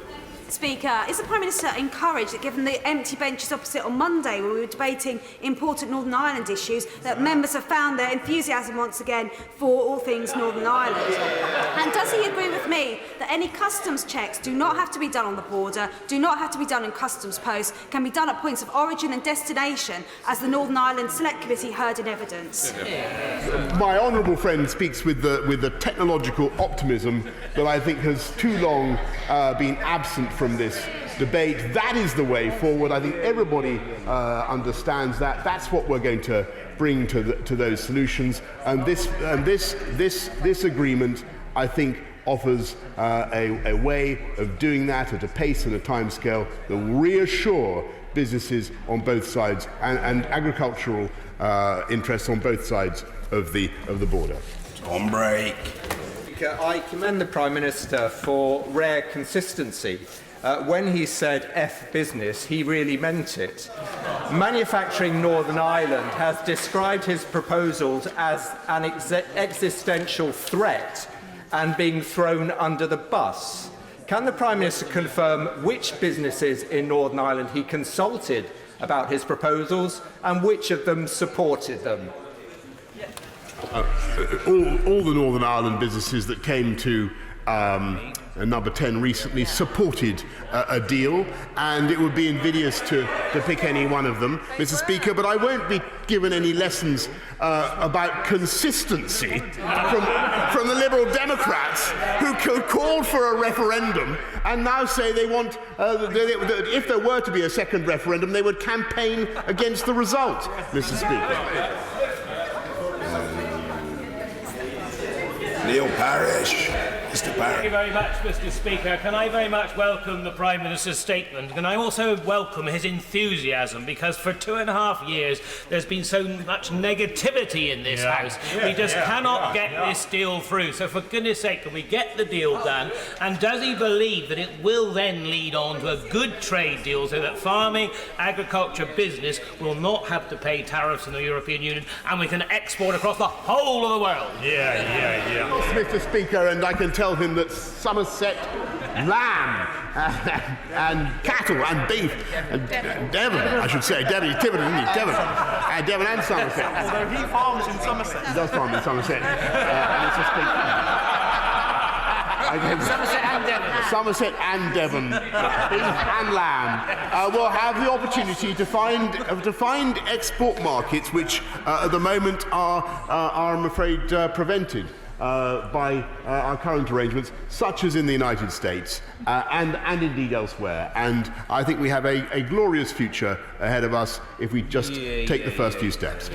Speaker 14: Speaker, is the Prime Minister encouraged that, given the empty benches opposite on Monday when we were debating important Northern Ireland issues, that members have found their enthusiasm once again for all things Northern Ireland? And does he agree with me that any customs checks do not have to be done on the border, do not have to be done in customs posts, can be done at points of origin and destination, as the Northern Ireland Select Committee heard in evidence?
Speaker 2: My honourable friend speaks with the technological optimism that I think has too long been absent from this debate. That is the way forward. I think everybody understands that. That's what we're going to bring to those solutions. And this agreement, I think, offers a way of doing that at a pace and a timescale that will reassure businesses on both sides and agricultural interests on both sides of the border.
Speaker 12: On break.
Speaker 15: I commend the Prime Minister for rare consistency. When he said F business, he really meant it. Manufacturing Northern Ireland has described his proposals as an existential threat and being thrown under the bus. Can the Prime Minister confirm which businesses in Northern Ireland he consulted about his proposals and which of them supported them?
Speaker 2: All the Northern Ireland businesses that came to number 10 recently supported a deal, and it would be invidious to pick any one of them, Mr. Speaker, but I won't be given any lessons about consistency from the Liberal Democrats who called for a referendum and now say they want, that if there were to be a second referendum, they would campaign against the result, Mr. Speaker.
Speaker 12: Neil Parish. Mr. Barrett.
Speaker 18: Thank you very much, Mr. Speaker. Can I very much welcome the Prime Minister's statement? Can I also welcome his enthusiasm? Because for 2.5 years there's been so much negativity in this House. We just cannot get this deal through. So for goodness sake, can we get the deal done? And does he believe that it will then lead on to a good trade deal so that farming, agriculture, business will not have to pay tariffs in the European Union and we can export across the whole of the world?
Speaker 2: Mr. Speaker, and I can tell tell him that Somerset lamb and cattle and beef and Devon, I should say, Devon, he's Tiverton, isn't he? Devon and Somerset.
Speaker 10: Although he farms in Somerset.
Speaker 2: He does farm in Somerset. And it's just Somerset and Devon, beef and lamb, will have the opportunity to find export markets which at the moment are I'm afraid, prevented by our current arrangements, such as in the United States and indeed elsewhere. And I think we have a glorious future ahead of us if we just take the first few steps.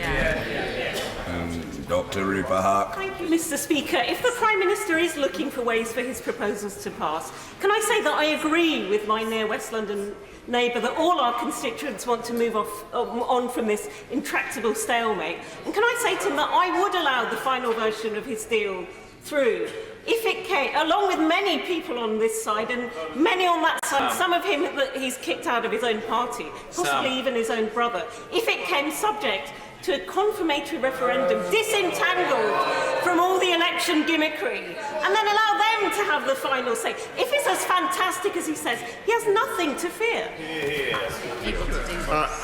Speaker 3: Dr. Rupert Hark.
Speaker 19: Thank you, Mr. Speaker. If the Prime Minister is looking for ways for his proposals to pass, can I say that I agree with my near West London neighbour that all our constituents want to move on from this intractable stalemate? And can I say to him that I would allow the final version of his deal through if it came, along with many people on this side and many on that side, some of him that he's kicked out of his own party, possibly even his own brother, if it came subject to a confirmatory referendum, disentangled from all the election gimmickry, and then allow them to have the final say. If it's as fantastic as he says, he has nothing to fear.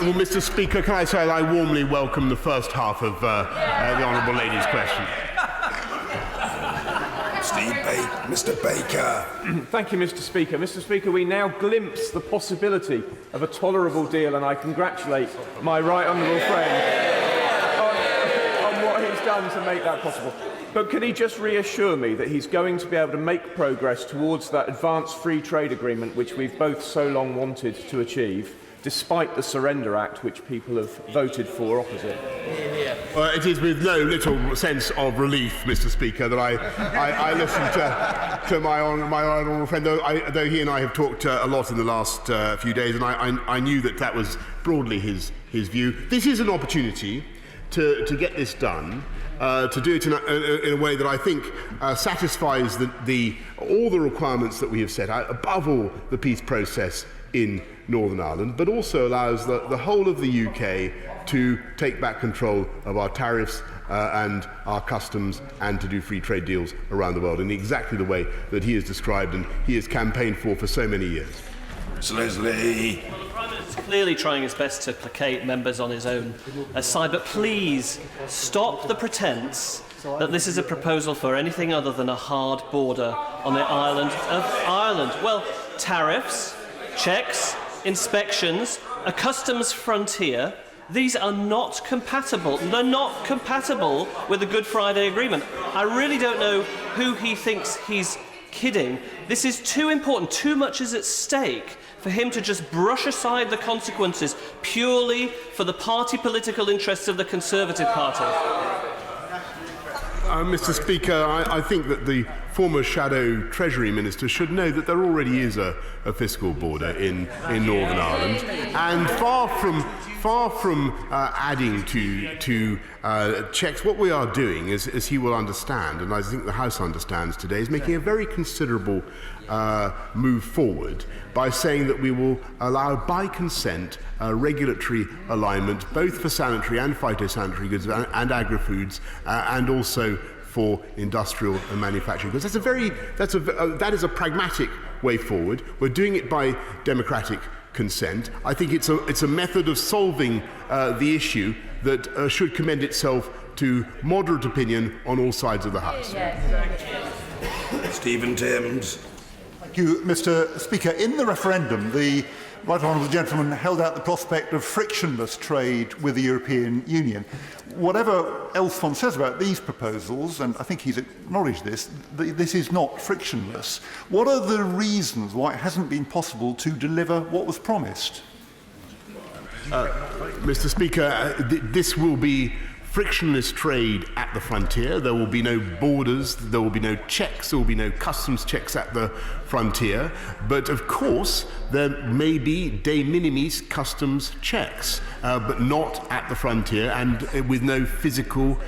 Speaker 2: Well, Mr. Speaker, can I say that I warmly welcome the first half of the Honourable Lady's question.
Speaker 3: Mr. Baker.
Speaker 10: Thank you, Mr. Speaker. Mr. Speaker, we now glimpse the possibility of a tolerable deal, and I congratulate my right honourable friend on what he's done to make that possible. But can he just reassure me that he's going to be able to make progress towards that advanced free trade agreement which we've both so long wanted to achieve, despite the Surrender Act which people have voted for opposite?
Speaker 2: It is with no little sense of relief, Mr. Speaker, that I listened to my honourable friend, though he and I have talked a lot in the last few days, and I knew that was broadly his view. This is an opportunity to get this done, to do it in a way that I think satisfies all the requirements that we have set out, above all the peace process in Northern Ireland, but also allows the whole of the UK to take back control of our tariffs and our customs and to do free trade deals around the world in exactly the way that he has described and he has campaigned for so many years.
Speaker 3: Leslie.
Speaker 20: Well, the Prime Minister is clearly trying his best to placate members on his own side, but please stop the pretence that this is a proposal for anything other than a hard border on the island of Ireland. Well, tariffs, checks, inspections, a customs frontier, these are not compatible. They're not compatible with the Good Friday Agreement. I really don't know who he thinks he's kidding. This is too important, too much is at stake for him to just brush aside the consequences purely for the party political interests of the Conservative Party.
Speaker 2: Mr. Speaker, I think that the former Shadow Treasury Minister should know that there already is a fiscal border in Northern Ireland, and far from adding to checks, what we are doing, as he will understand, and I think the House understands today, is making a very considerable move forward by saying that we will allow, by consent, regulatory alignment, both for sanitary and phytosanitary goods and agri-foods, and also for industrial and manufacturing goods. That is a pragmatic way forward. We're doing it by democratic consent. I think it's a method of solving the issue that should commend itself to moderate opinion on all sides of the House.
Speaker 3: Stephen Timms.
Speaker 21: Thank you, Mr. Speaker. In the referendum, the Right Honourable Gentleman held out the prospect of frictionless trade with the European Union. Whatever else one says about these proposals, and I think he's acknowledged this, this is not frictionless. What are the reasons why it hasn't been possible to deliver what was promised?
Speaker 2: Mr. Speaker, this will be frictionless trade at the frontier. There will be no borders, there will be no checks, there will be no customs checks at the frontier. But of course, there may be de minimis customs checks, but not at the frontier and with no physical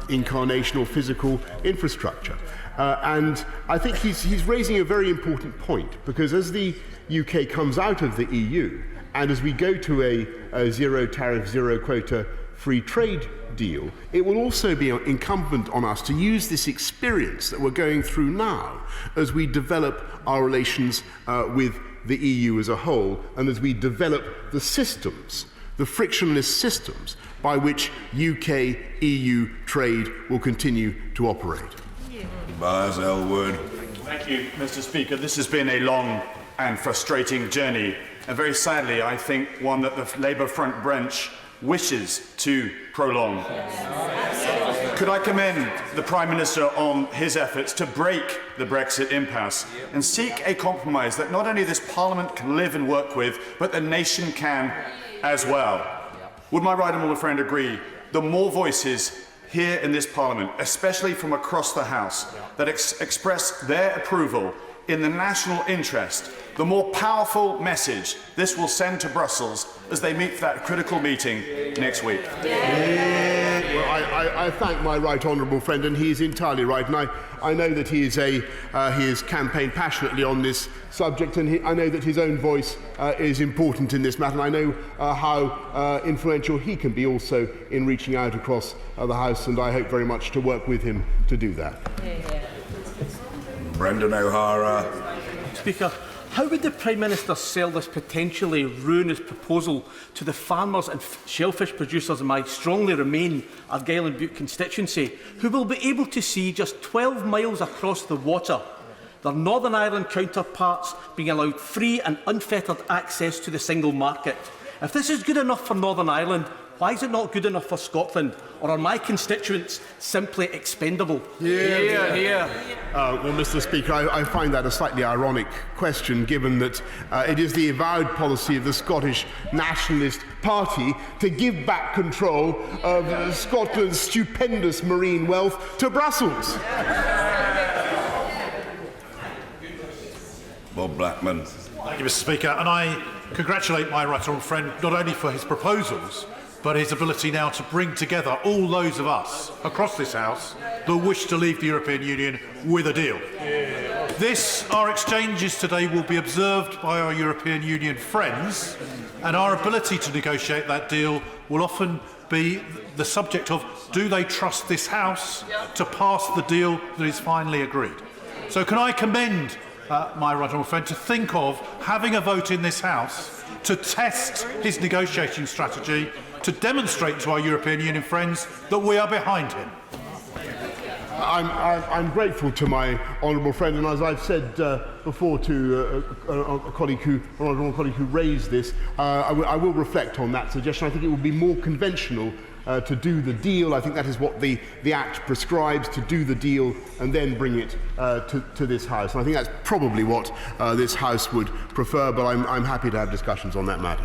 Speaker 2: incarnation or physical infrastructure. And I think he's raising a very important point, because as the UK comes out of the EU, and as we go to a zero tariff, zero quota free trade deal, it will also be incumbent on us to use this experience that we're going through now as we develop our relations with the EU as a whole, and as we develop the systems, the frictionless systems by which UK-EU trade will continue to operate.
Speaker 3: Buzz Elwood.
Speaker 1: Thank you, Mr. Speaker. This has been a long and frustrating journey, and very sadly, I think one that the Labour front bench wishes to prolong. Could I commend the Prime Minister on his efforts to break the Brexit impasse and seek a compromise that not only this Parliament can live and work with, but the nation can as well? Would my right honourable friend agree the more voices here in this Parliament, especially from across the House, that express their approval in the national interest, the more powerful message this will send to Brussels as they meet for that critical meeting next week?
Speaker 2: Well, I thank my right honourable friend, and he is entirely right. And I know that he has campaigned passionately on this subject, and I know that his own voice is important in this matter. And I know how influential he can be also in reaching out across the House, and I hope very much to work with him to do that.
Speaker 3: Brendan O'Hara.
Speaker 5: Speaker, how would the Prime Minister sell this potentially ruinous proposal to the farmers and shellfish producers in my strongly remain Argyll and Bute constituency, who will be able to see just 12 miles across the water their Northern Ireland counterparts being allowed free and unfettered access to the single market? If this is good enough for Northern Ireland, why is it not good enough for Scotland? Or are my constituents simply expendable?
Speaker 2: Well, Mr. Speaker, I find that a slightly ironic question, given that it is the avowed policy of the Scottish Nationalist Party to give back control of Scotland's stupendous marine wealth to Brussels.
Speaker 3: Bob Blackman.
Speaker 17: Thank you, Mr. Speaker, and I congratulate my right honourable friend not only for his proposals, but his ability now to bring together all those of us across this House that wish to leave the European Union with a deal. Our exchanges today will be observed by our European Union friends, and our ability to negotiate that deal will often be the subject of, do they trust this House to pass the deal that is finally agreed? So can I commend my right honourable friend to think of having a vote in this House to test his negotiating strategy, to demonstrate to our European Union friends that we are behind him.
Speaker 2: I'm grateful to my honourable friend, and as I've said before to a colleague who raised this, I will reflect on that suggestion. I think it would be more conventional to do the deal. I think that is what the Act prescribes, to do the deal and then bring it to this House. And I think that's probably what this House would prefer, but I'm happy to have discussions on that matter.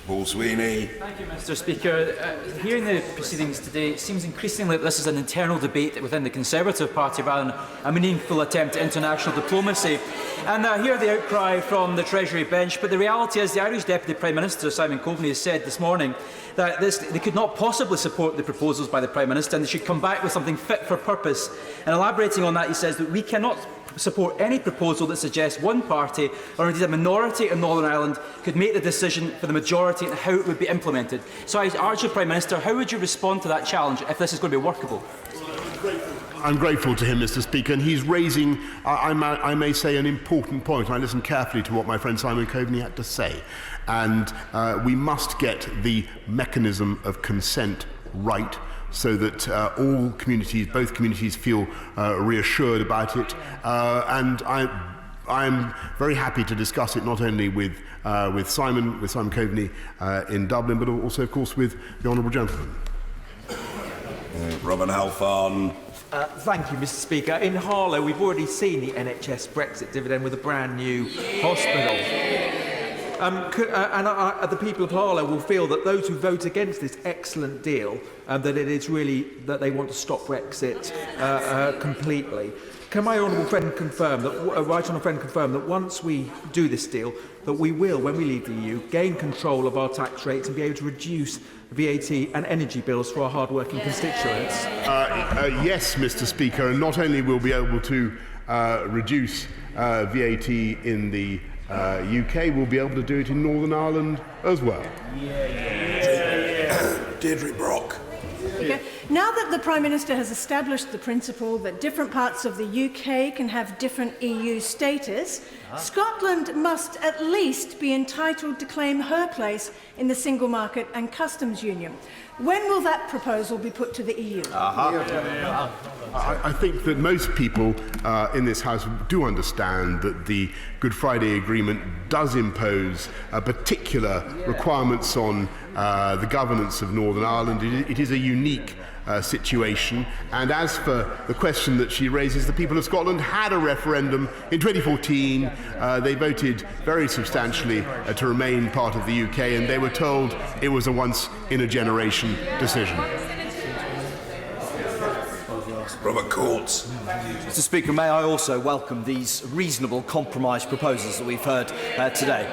Speaker 3: Paul Sweeney.
Speaker 22: Thank you, Mr. Speaker. Hearing the proceedings today, it seems increasingly that this is an internal debate within the Conservative Party rather than a meaningful attempt at international diplomacy. And I hear the outcry from the Treasury bench, but the reality is the Irish Deputy Prime Minister, Simon Coveney, has said this morning that they could not possibly support the proposals by the Prime Minister and they should come back with something fit for purpose. And elaborating on that, he says that we cannot support any proposal that suggests one party, or indeed a minority in Northern Ireland, could make the decision for the majority and how it would be implemented. So I urge the Prime Minister, how would you respond to that challenge if this is going to be workable?
Speaker 2: I'm grateful to him, Mr. Speaker, and he's raising, I may say, an important point. I listened carefully to what my friend Simon Coveney had to say, and we must get the mechanism of consent right, so that all communities, both communities, feel reassured about it. And I'm very happy to discuss it not only with Simon Coveney in Dublin, but also, of course, with the Honourable Gentleman.
Speaker 3: Robin Halfon.
Speaker 24: Thank you, Mr. Speaker. In Harlow, we've already seen the NHS Brexit dividend with a brand new hospital. The people of Harlow will feel that those who vote against this excellent deal, that it is really that they want to stop Brexit completely. Can my honourable friend confirm that once we do this deal, that we will, when we leave the EU, gain control of our tax rates and be able to reduce VAT and energy bills for our hard-working constituents?
Speaker 2: Yes, Mr. Speaker, and not only will we be able to reduce VAT in the UK will be able to do it in Northern Ireland as well.
Speaker 3: Deirdre Brock.
Speaker 6: Okay. Now that the Prime Minister has established the principle that different parts of the UK can have different EU status, Scotland must at least be entitled to claim her place in the single market and customs union. When will that proposal be put to the EU?
Speaker 2: I think that most people in this House do understand that the Good Friday Agreement does impose particular requirements on the governance of Northern Ireland. It is a unique situation. And as for the question that she raises, the people of Scotland had a referendum in 2014. They voted very substantially to remain part of the UK, and they were told it was a once-in-a-generation decision.
Speaker 3: Robert Courts.
Speaker 7: Mr. Speaker, may I also welcome these reasonable compromise proposals that we've heard today.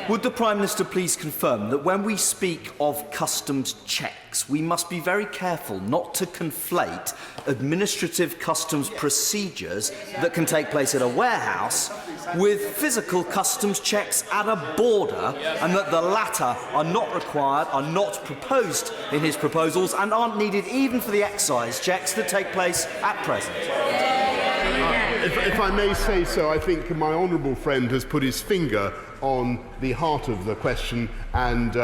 Speaker 7: Would the Prime Minister please confirm that when we speak of customs checks, we must be very careful not to conflate administrative customs procedures that can take place at a warehouse with physical customs checks at a border, and that the latter are not required, are not proposed in his proposals, and aren't needed even for the excise checks that take place at present?
Speaker 2: If I may say so, I think my honourable friend has put his finger on the heart of the question, and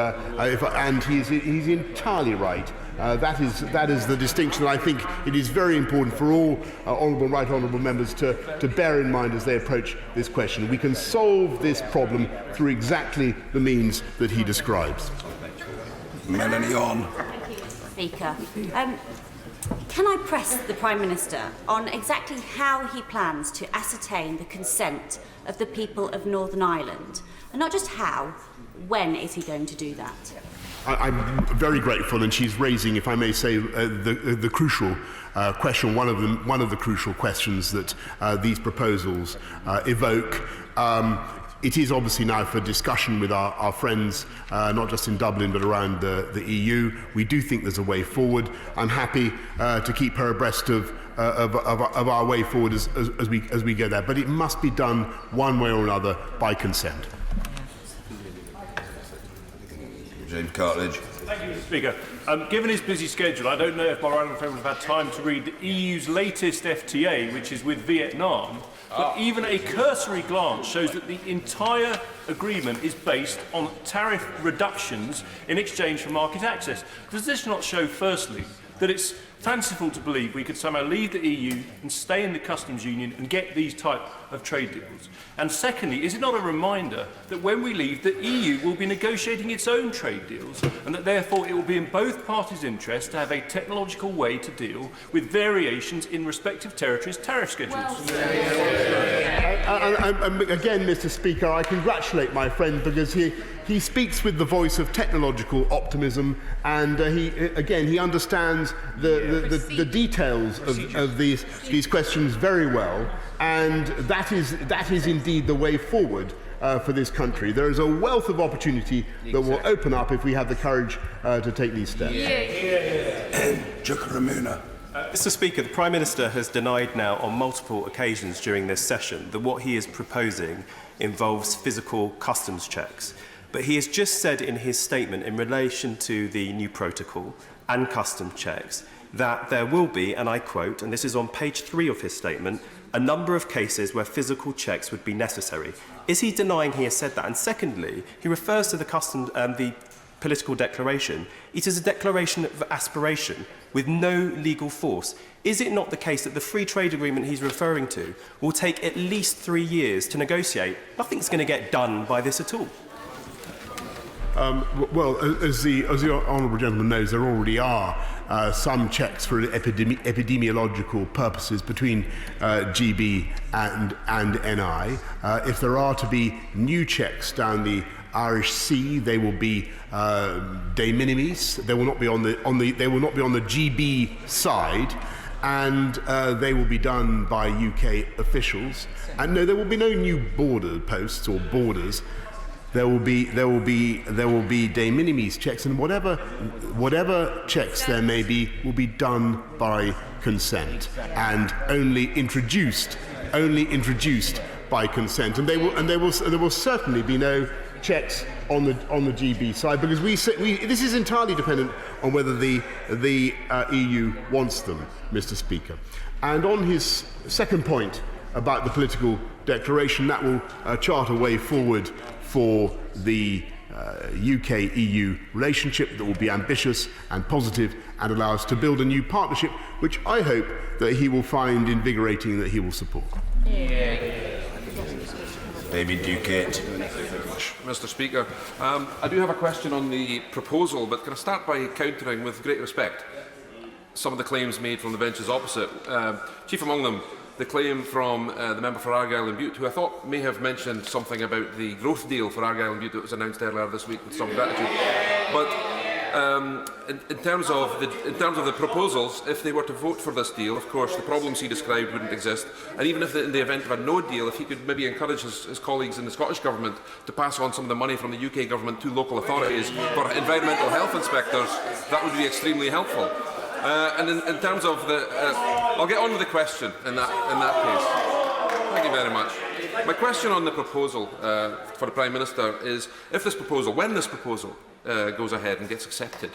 Speaker 2: he's entirely right. That is the distinction that I think it is very important for all right honourable members to bear in mind as they approach this question. We can solve this problem through exactly the means that he describes.
Speaker 3: Melanie on.
Speaker 8: Thank you, Speaker. Can I press the Prime Minister on exactly how he plans to ascertain the consent of the people of Northern Ireland? And not just how, when is he going to do that?
Speaker 2: I'm very grateful, and she's raising, if I may say, the crucial question, one of the crucial questions that these proposals evoke. It is obviously now for discussion with our friends, not just in Dublin but around the EU. We do think there's a way forward. I'm happy to keep her abreast of our way forward as we go there. But it must be done one way or another by consent.
Speaker 3: James Cartledge.
Speaker 16: Thank you, Mr. Speaker. Given his busy schedule, I don't know if my right friend would have had time to read the EU's latest FTA, which is with Vietnam, but even a cursory glance shows that the entire agreement is based on tariff reductions in exchange for market access. Does this not show, firstly, that it's fanciful to believe we could somehow leave the EU and stay in the customs union and get these type of trade deals? And secondly, is it not a reminder that when we leave, the EU will be negotiating its own trade deals, and that therefore it will be in both parties' interest to have a technological way to deal with variations in respective territories' tariff schedules?
Speaker 2: Again, Mr. Speaker, I congratulate my friend because he speaks with the voice of technological optimism, and he understands the details of these questions very well, and that is indeed the way forward for this country. There is a wealth of opportunity that will open up if we have the courage to take these steps.
Speaker 10: Mr. Speaker, the Prime Minister has denied now on multiple occasions during this session that what he is proposing involves physical customs checks. But he has just said in his statement in relation to the new protocol and custom checks that there will be, and I quote, and this is on page 3 of his statement, a number of cases where physical checks would be necessary. Is he denying he has said that? And secondly, he refers to the political declaration. It is a declaration of aspiration with no legal force. Is it not the case that the free trade agreement he's referring to will take at least 3 years to negotiate? Nothing's going to get done by this at all.
Speaker 2: Well, as the honourable gentleman knows, there already are some checks for epidemiological purposes between GB and NI. If there are to be new checks down the Irish Sea, they will be de minimis. They will not be on the GB side, and they will be done by UK officials. And no, there will be no new border posts or borders. There will be de minimis checks, and whatever checks there may be will be done by consent and only introduced by consent, and there will certainly be no checks on the GB side, because this is entirely dependent on whether the EU wants them, Mr. Speaker. And on his second point about the political declaration, that will chart a way forward for the UK-EU relationship that will be ambitious and positive and allow us to build a new partnership, which I hope that he will find invigorating, that he will support.
Speaker 3: David Duquette.
Speaker 4: Mr. Speaker, I do have a question on the proposal, but can I start by countering with great respect some of the claims made from the benches opposite. Chief among them, the claim from the member for Argyll and Bute, who I thought may have mentioned something about the growth deal for Argyll and Bute that was announced earlier this week, with some gratitude. But in terms of the proposals, if they were to vote for this deal, of course, the problems he described wouldn't exist. And even if in the event of a no deal, if he could maybe encourage his colleagues in the Scottish Government to pass on some of the money from the UK Government to local authorities for environmental health inspectors, that would be extremely helpful. And in terms of the... I'll get on with the question in that case. Thank you very much. My question on the proposal for the Prime Minister is, when this proposal goes ahead and gets accepted,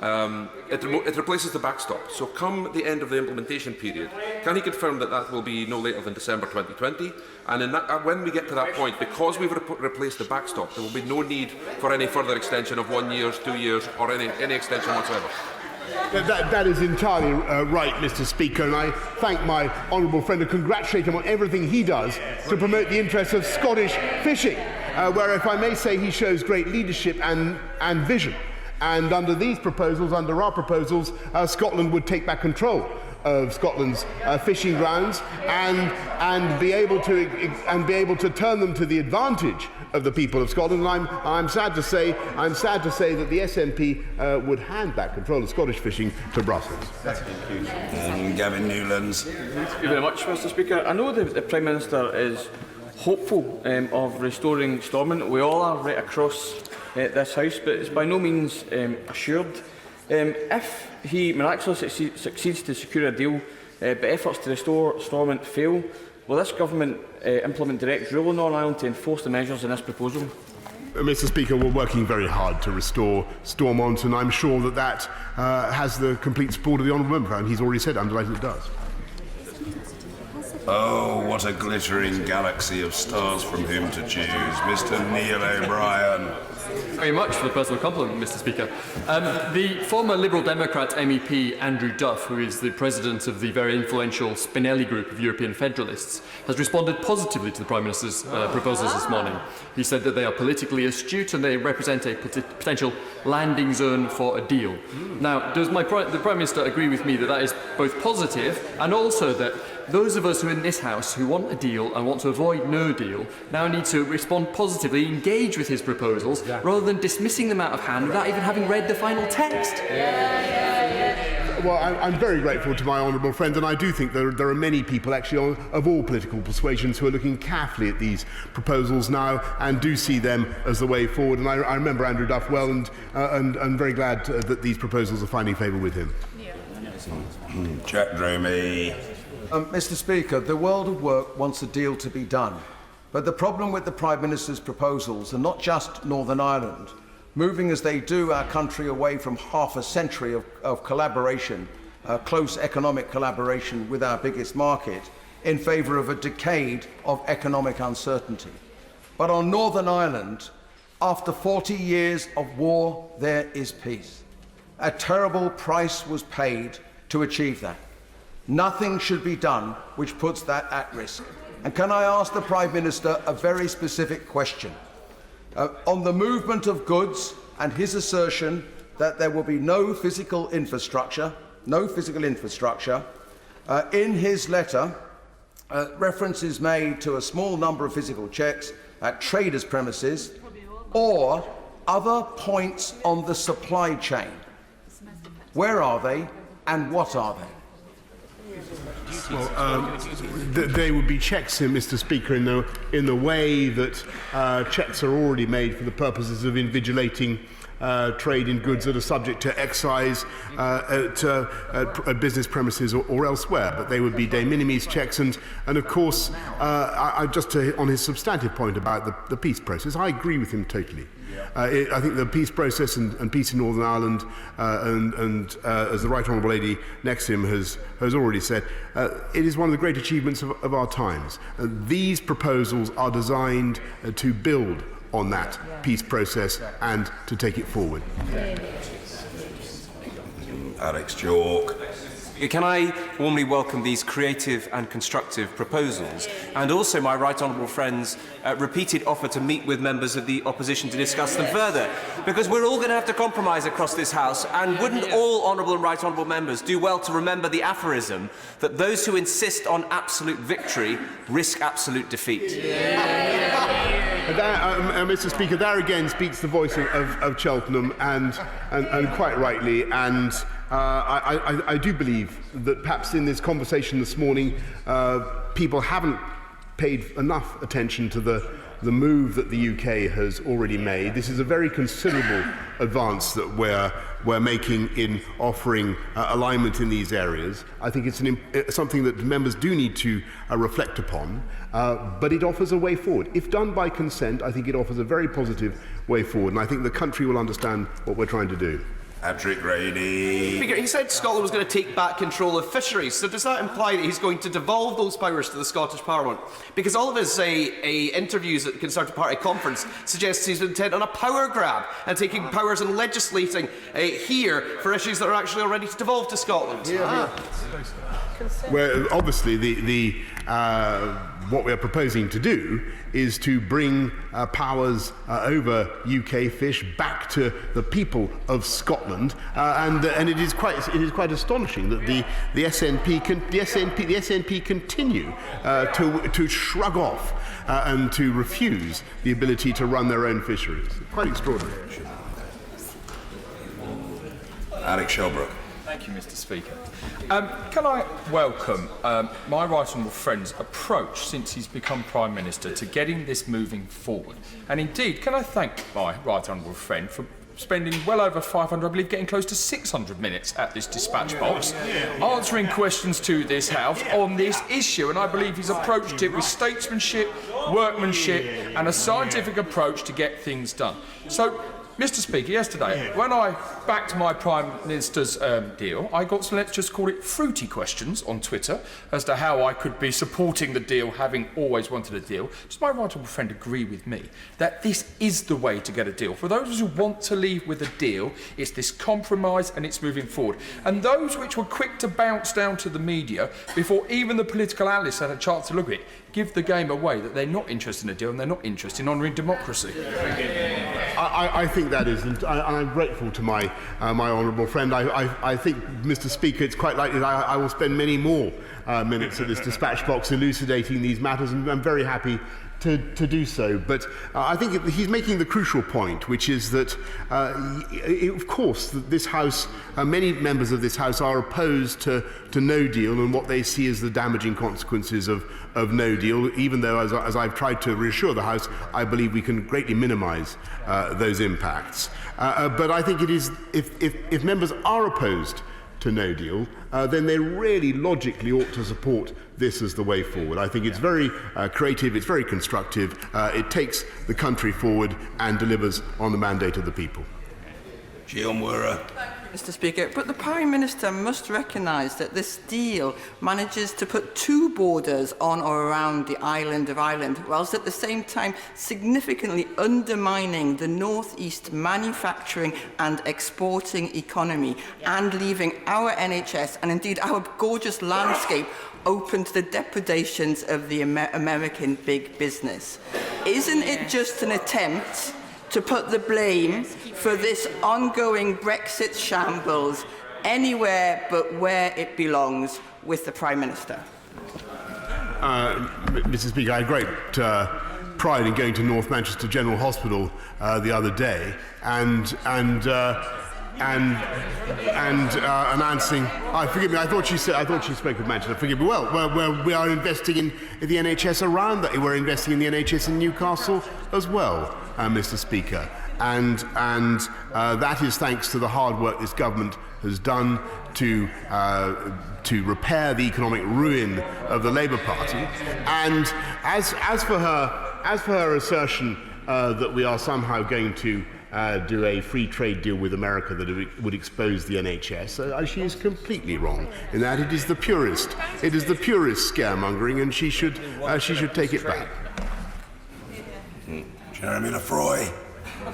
Speaker 4: it replaces the backstop. So come the end of the implementation period, can he confirm that that will be no later than December 2020? And when we get to that point, because we've replaced the backstop, there will be no need for any further extension of 1 year, 2 years, or any extension whatsoever.
Speaker 2: That is entirely right, Mr. Speaker, and I thank my honourable friend and congratulate him on everything he does to promote the interests of Scottish fishing, where, if I may say, he shows great leadership and vision. And under these proposals, under our proposals, Scotland would take back control of Scotland's fishing grounds and be able to turn them to the advantage of the people of Scotland. And I'm sad to say that the SNP would hand back control of Scottish fishing to Brussels.
Speaker 3: Gavin Newlands.
Speaker 9: Thank you very much, Mr. Speaker. I know the Prime Minister is hopeful of restoring Stormont. We all are right across this House, but it's by no means assured. If he miraculously succeeds to secure a deal, but efforts to restore Stormont fail, will this government implement direct rule on Northern Ireland to enforce the measures in this proposal?
Speaker 2: Mr. Speaker, we're working very hard to restore Stormont, and I'm sure that has the complete support of the honourable member, and he's already said I'm delighted it does.
Speaker 3: Oh, what a glittering galaxy of stars from whom to choose. Mr. Neil O'Brien.
Speaker 11: Very much for the personal compliment, Mr. Speaker. The former Liberal Democrat MEP Andrew Duff, who is the president of the very influential Spinelli Group of European Federalists, has responded positively to the Prime Minister's proposals this morning. He said that they are politically astute and they represent a potential landing zone for a deal. Now, does the Prime Minister agree with me that that is both positive, and also that those of us who are in this House who want a deal and want to avoid no deal now need to respond positively, engage with his proposals, rather than dismissing them out of hand without even having read the final text?
Speaker 2: Well, I'm very grateful to my honourable friend, and I do think there are many people actually of all political persuasions who are looking carefully at these proposals now and do see them as the way forward. And I remember Andrew Duff well, and very glad that these proposals are finding favour with him.
Speaker 3: Jack Dromey.
Speaker 23: Mr. Speaker, the world of work wants a deal to be done. But the problem with the Prime Minister's proposals are not just Northern Ireland. Moving as they do our country away from half a century of collaboration, close economic collaboration with our biggest market, in favour of a decade of economic uncertainty. But on Northern Ireland, after 40 years of war, there is peace. A terrible price was paid to achieve that. Nothing should be done which puts that at risk. And can I ask the Prime Minister a very specific question? On the movement of goods and his assertion that there will be no physical infrastructure, in his letter, reference is made to a small number of physical checks at traders' premises or other points on the supply chain. Where are they and what are they?
Speaker 2: Well, they would be checks, Mr. Speaker, in the way that checks are already made for the purposes of invigilating trade in goods that are subject to excise at business premises or elsewhere, but they would be de minimis checks. And of course, on his substantive point about the peace process, I agree with him totally. I think the peace process and peace in Northern Ireland, as the Right Honourable Lady next to him has already said, it is one of the great achievements of our times. These proposals are designed to build on that peace process and to take it forward.
Speaker 3: Alex York.
Speaker 12: Can I warmly welcome these creative and constructive proposals, and also my Right Honourable friend's repeated offer to meet with members of the opposition to discuss them further, because we're all going to have to compromise across this House, and wouldn't all Honourable and Right Honourable members do well to remember the aphorism that those who insist on absolute victory risk absolute defeat?
Speaker 2: Mr. Speaker, there again speaks the voice of Cheltenham, and quite rightly, and I do believe that perhaps in this conversation this morning, people haven't paid enough attention to the move that the UK has already made. This is a very considerable advance that we're making in offering alignment in these areas. I think it's something that members do need to reflect upon, but it offers a way forward. If done by consent, I think it offers a very positive way forward, and I think the country will understand what we're trying to do.
Speaker 3: Patrick Grady.
Speaker 7: Speaker, he said Scotland was going to take back control of fisheries, so does that imply that he's going to devolve those powers to the Scottish Parliament? Because all of his interviews at the Conservative Party conference suggests he's intent on a power grab and taking powers and legislating here for issues that are actually already to devolve to Scotland.
Speaker 2: Well, obviously, what we're proposing to do is to bring powers over UK fish back to the people of Scotland, and it is quite astonishing that the SNP continue to shrug off and to refuse the ability to run their own fisheries. Quite extraordinary.
Speaker 3: Alex Shelbrooke.
Speaker 13: Thank you, Mr. Speaker. Can I welcome my Right Honourable friend's approach since he's become Prime Minister to getting this moving forward? And indeed, can I thank my Right Honourable friend for spending well over 500, I believe getting close to 600 minutes at this dispatch box, answering questions to this House on this issue, and I believe he's approached it with statesmanship, workmanship and a scientific approach to get things done. So, Mr. Speaker, yesterday, when I backed my Prime Minister's deal, I got some, let's just call it, fruity questions on Twitter as to how I could be supporting the deal, having always wanted a deal. Does my right honourable friend agree with me that this is the way to get a deal? For those who want to leave with a deal, it's this compromise and it's moving forward. And those which were quick to bounce down to the media before even the political analysts had a chance to look at it, give the game away that they're not interested in a deal and they're not interested in honouring democracy.
Speaker 2: I think that is, and I'm grateful to my honourable friend. I think, Mr. Speaker, it's quite likely that I will spend many more minutes at this dispatch box elucidating these matters, and I'm very happy to do so. But I think he's making the crucial point, which is that, of course, this House, many members of this House are opposed to no deal and what they see as the damaging consequences of no deal, even though, as I've tried to reassure the House, I believe we can greatly minimise those impacts. But I think it is, if members are opposed to no deal, then they really logically ought to support this as the way forward. I think it's very creative, it's very constructive, it takes the country forward and delivers on the mandate of the people.
Speaker 14: Mr. Speaker, but the Prime Minister must recognise that this deal manages to put two borders on or around the island of Ireland, whilst at the same time significantly undermining the north-east manufacturing and exporting economy and leaving our NHS and indeed our gorgeous landscape open to the depredations of the American big business. Isn't it just an attempt to put the blame for this ongoing Brexit shambles anywhere but where it belongs, with the Prime Minister?
Speaker 2: Mr. Speaker, I had great pride in going to North Manchester General Hospital the other day and announcing. Forgive me. I thought she spoke of Manchester. Forgive me. Well, we are investing in the NHS around that. We're investing in the NHS in Newcastle as well, Mr. Speaker. and that is thanks to the hard work this government has done to repair the economic ruin of the Labour Party. And as for her assertion that we are somehow going to do a free trade deal with America that would expose the NHS, she is completely wrong in that it is the purest scaremongering, and she should take it back.
Speaker 3: Jeremy Lefroy.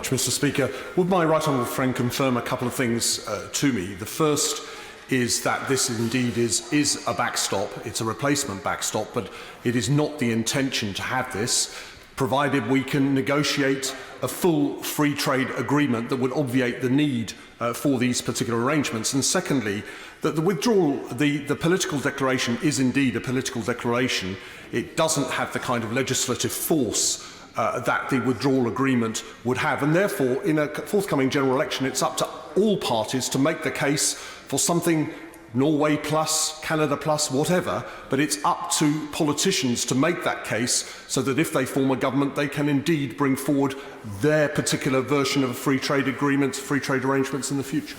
Speaker 15: Mr. Speaker, would my right honourable friend confirm a couple of things to me? The first is that this indeed is a backstop. It's a replacement backstop, but it is not the intention to have this, provided we can negotiate a full free trade agreement that would obviate the need for these particular arrangements. And secondly, that the withdrawal, the political declaration is indeed a political declaration. It doesn't have the kind of legislative force that the withdrawal agreement would have. And therefore, in a forthcoming general election, it's up to all parties to make the case for something Norway plus, Canada plus, whatever, but it's up to politicians to make that case so that if they form a government, they can indeed bring forward their particular version of a free trade agreement, free trade arrangements in the future.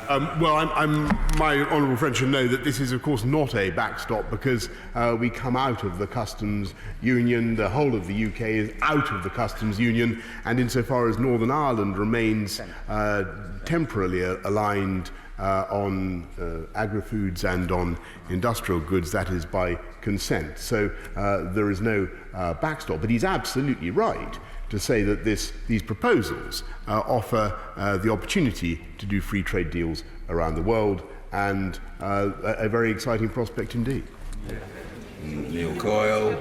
Speaker 2: My honourable friend should know that this is, of course, not a backstop because we come out of the customs union. The whole of the UK is out of the customs union, and insofar as Northern Ireland remains temporarily aligned on agri-foods and on industrial goods, that is by consent. So there is no backstop. But he's absolutely right to say that these proposals offer the opportunity to do free trade deals around the world, and a very exciting prospect indeed.
Speaker 3: Neil Coyle.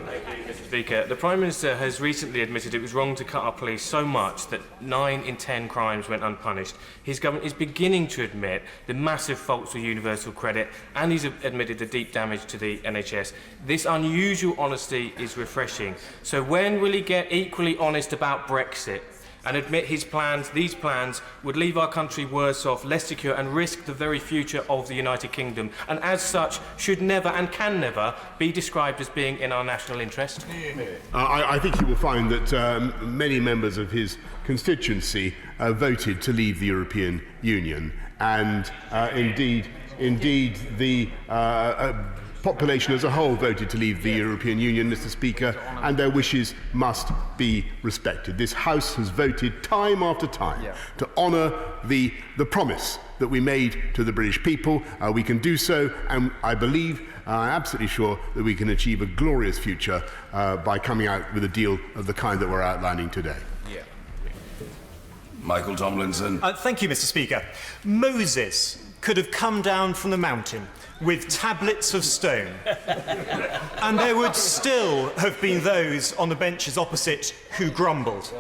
Speaker 18: Mr. Speaker, the Prime Minister has recently admitted it was wrong to cut our police so much that 9 in 10 crimes went unpunished. His government is beginning to admit the massive faults with universal credit, and he's admitted the deep damage to the NHS. This unusual honesty is refreshing. So when will he get equally honest about Brexit and admit these plans would leave our country worse off, less secure, and risk the very future of the United Kingdom, and as such should never and can never be described as being in our national interest?
Speaker 2: I think you will find that many members of his constituency voted to leave the European Union, and indeed the population as a whole voted to leave the European Union, Mr. Speaker, and their wishes must be respected. This House has voted time after time to honour the promise that we made to the British people. We can do so, and I believe, I'm absolutely sure, that we can achieve a glorious future by coming out with a deal of the kind that we're outlining today.
Speaker 3: Michael Tomlinson.
Speaker 19: Thank you, Mr. Speaker. Moses could have come down from the mountain with tablets of stone, and there would still have been those on the benches opposite who grumbled.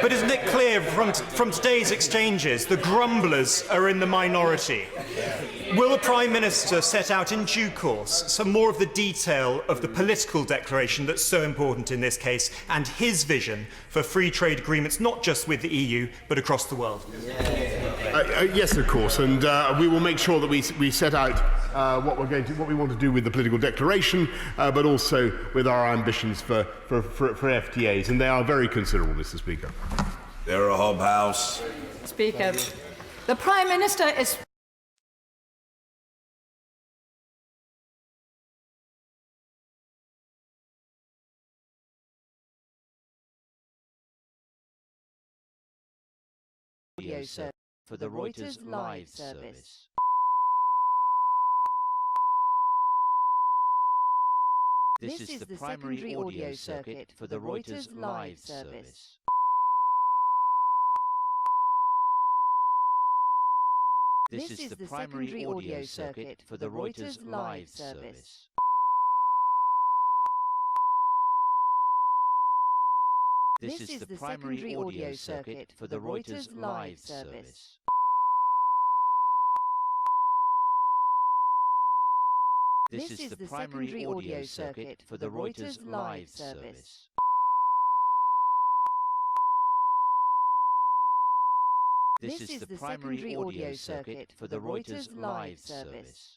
Speaker 19: But isn't it clear from today's exchanges, the grumblers are in the minority? Will the Prime Minister set out in due course some more of the detail of the political declaration that's so important in this case, and his vision for free trade agreements not just with the EU but across the world?
Speaker 2: Yes, of course, and we will make sure that we set out what we want to do with the political declaration, but also with our ambitions for FTAs, and they are very considerable, Mr. Speaker.
Speaker 3: Sarah Hobhouse.
Speaker 6: Speaker, the Prime Minister is...
Speaker 20: Audio service for the Reuters live service. This is the primary audio circuit for the Reuters live service. This is the primary audio circuit for the Reuters live service. This is the primary audio circuit for the Reuters live service. This is the primary audio circuit for the Reuters live service. This is the primary audio circuit for the Reuters live service.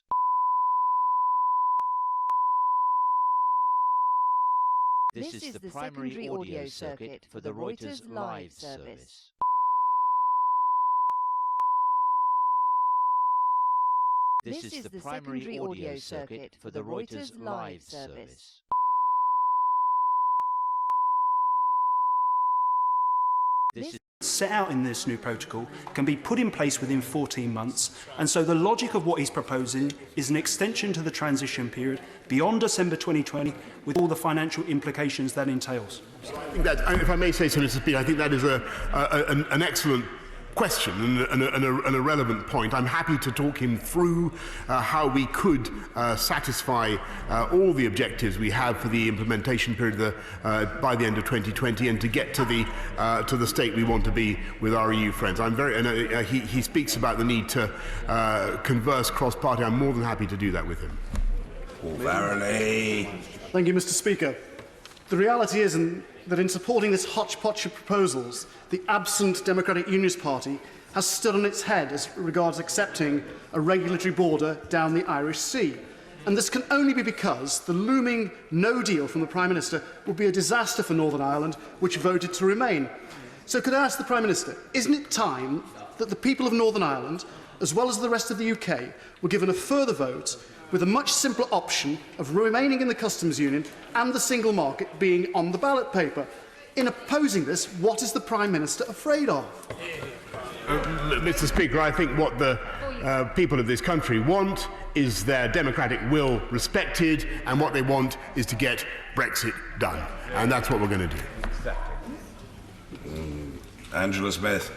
Speaker 20: This is the primary audio circuit for the Reuters live service. This is the primary audio circuit for the Reuters live service. This is
Speaker 1: set out in this new protocol can be put in place within 14 months, and so the logic of what he's proposing is an extension to the transition period beyond December 2020 with all the financial implications that entails.
Speaker 2: I think that, if I may say so, Mr. Speaker, I think that is an excellent question and a relevant point. I'm happy to talk him through how we could satisfy all the objectives we have for the implementation period by the end of 2020 and to get to the state we want to be with our EU friends. He speaks about the need to converse cross-party. I'm more than happy to do that with him.
Speaker 3: Verily.
Speaker 5: Thank you, Mr. Speaker. The reality is that in supporting this hodgepodge of proposals, the absent Democratic Unionist Party has stood on its head as regards accepting a regulatory border down the Irish Sea. And this can only be because the looming no deal from the Prime Minister would be a disaster for Northern Ireland, which voted to remain. So could I ask the Prime Minister, isn't it time that the people of Northern Ireland, as well as the rest of the UK, were given a further vote with a much simpler option of remaining in the customs union and the single market being on the ballot paper? In opposing this, what is the Prime Minister afraid of?
Speaker 2: Mr. Speaker, I think what the people of this country want is their democratic will respected, and what they want is to get Brexit done. And that's what we're going to do.
Speaker 3: Angela Smith.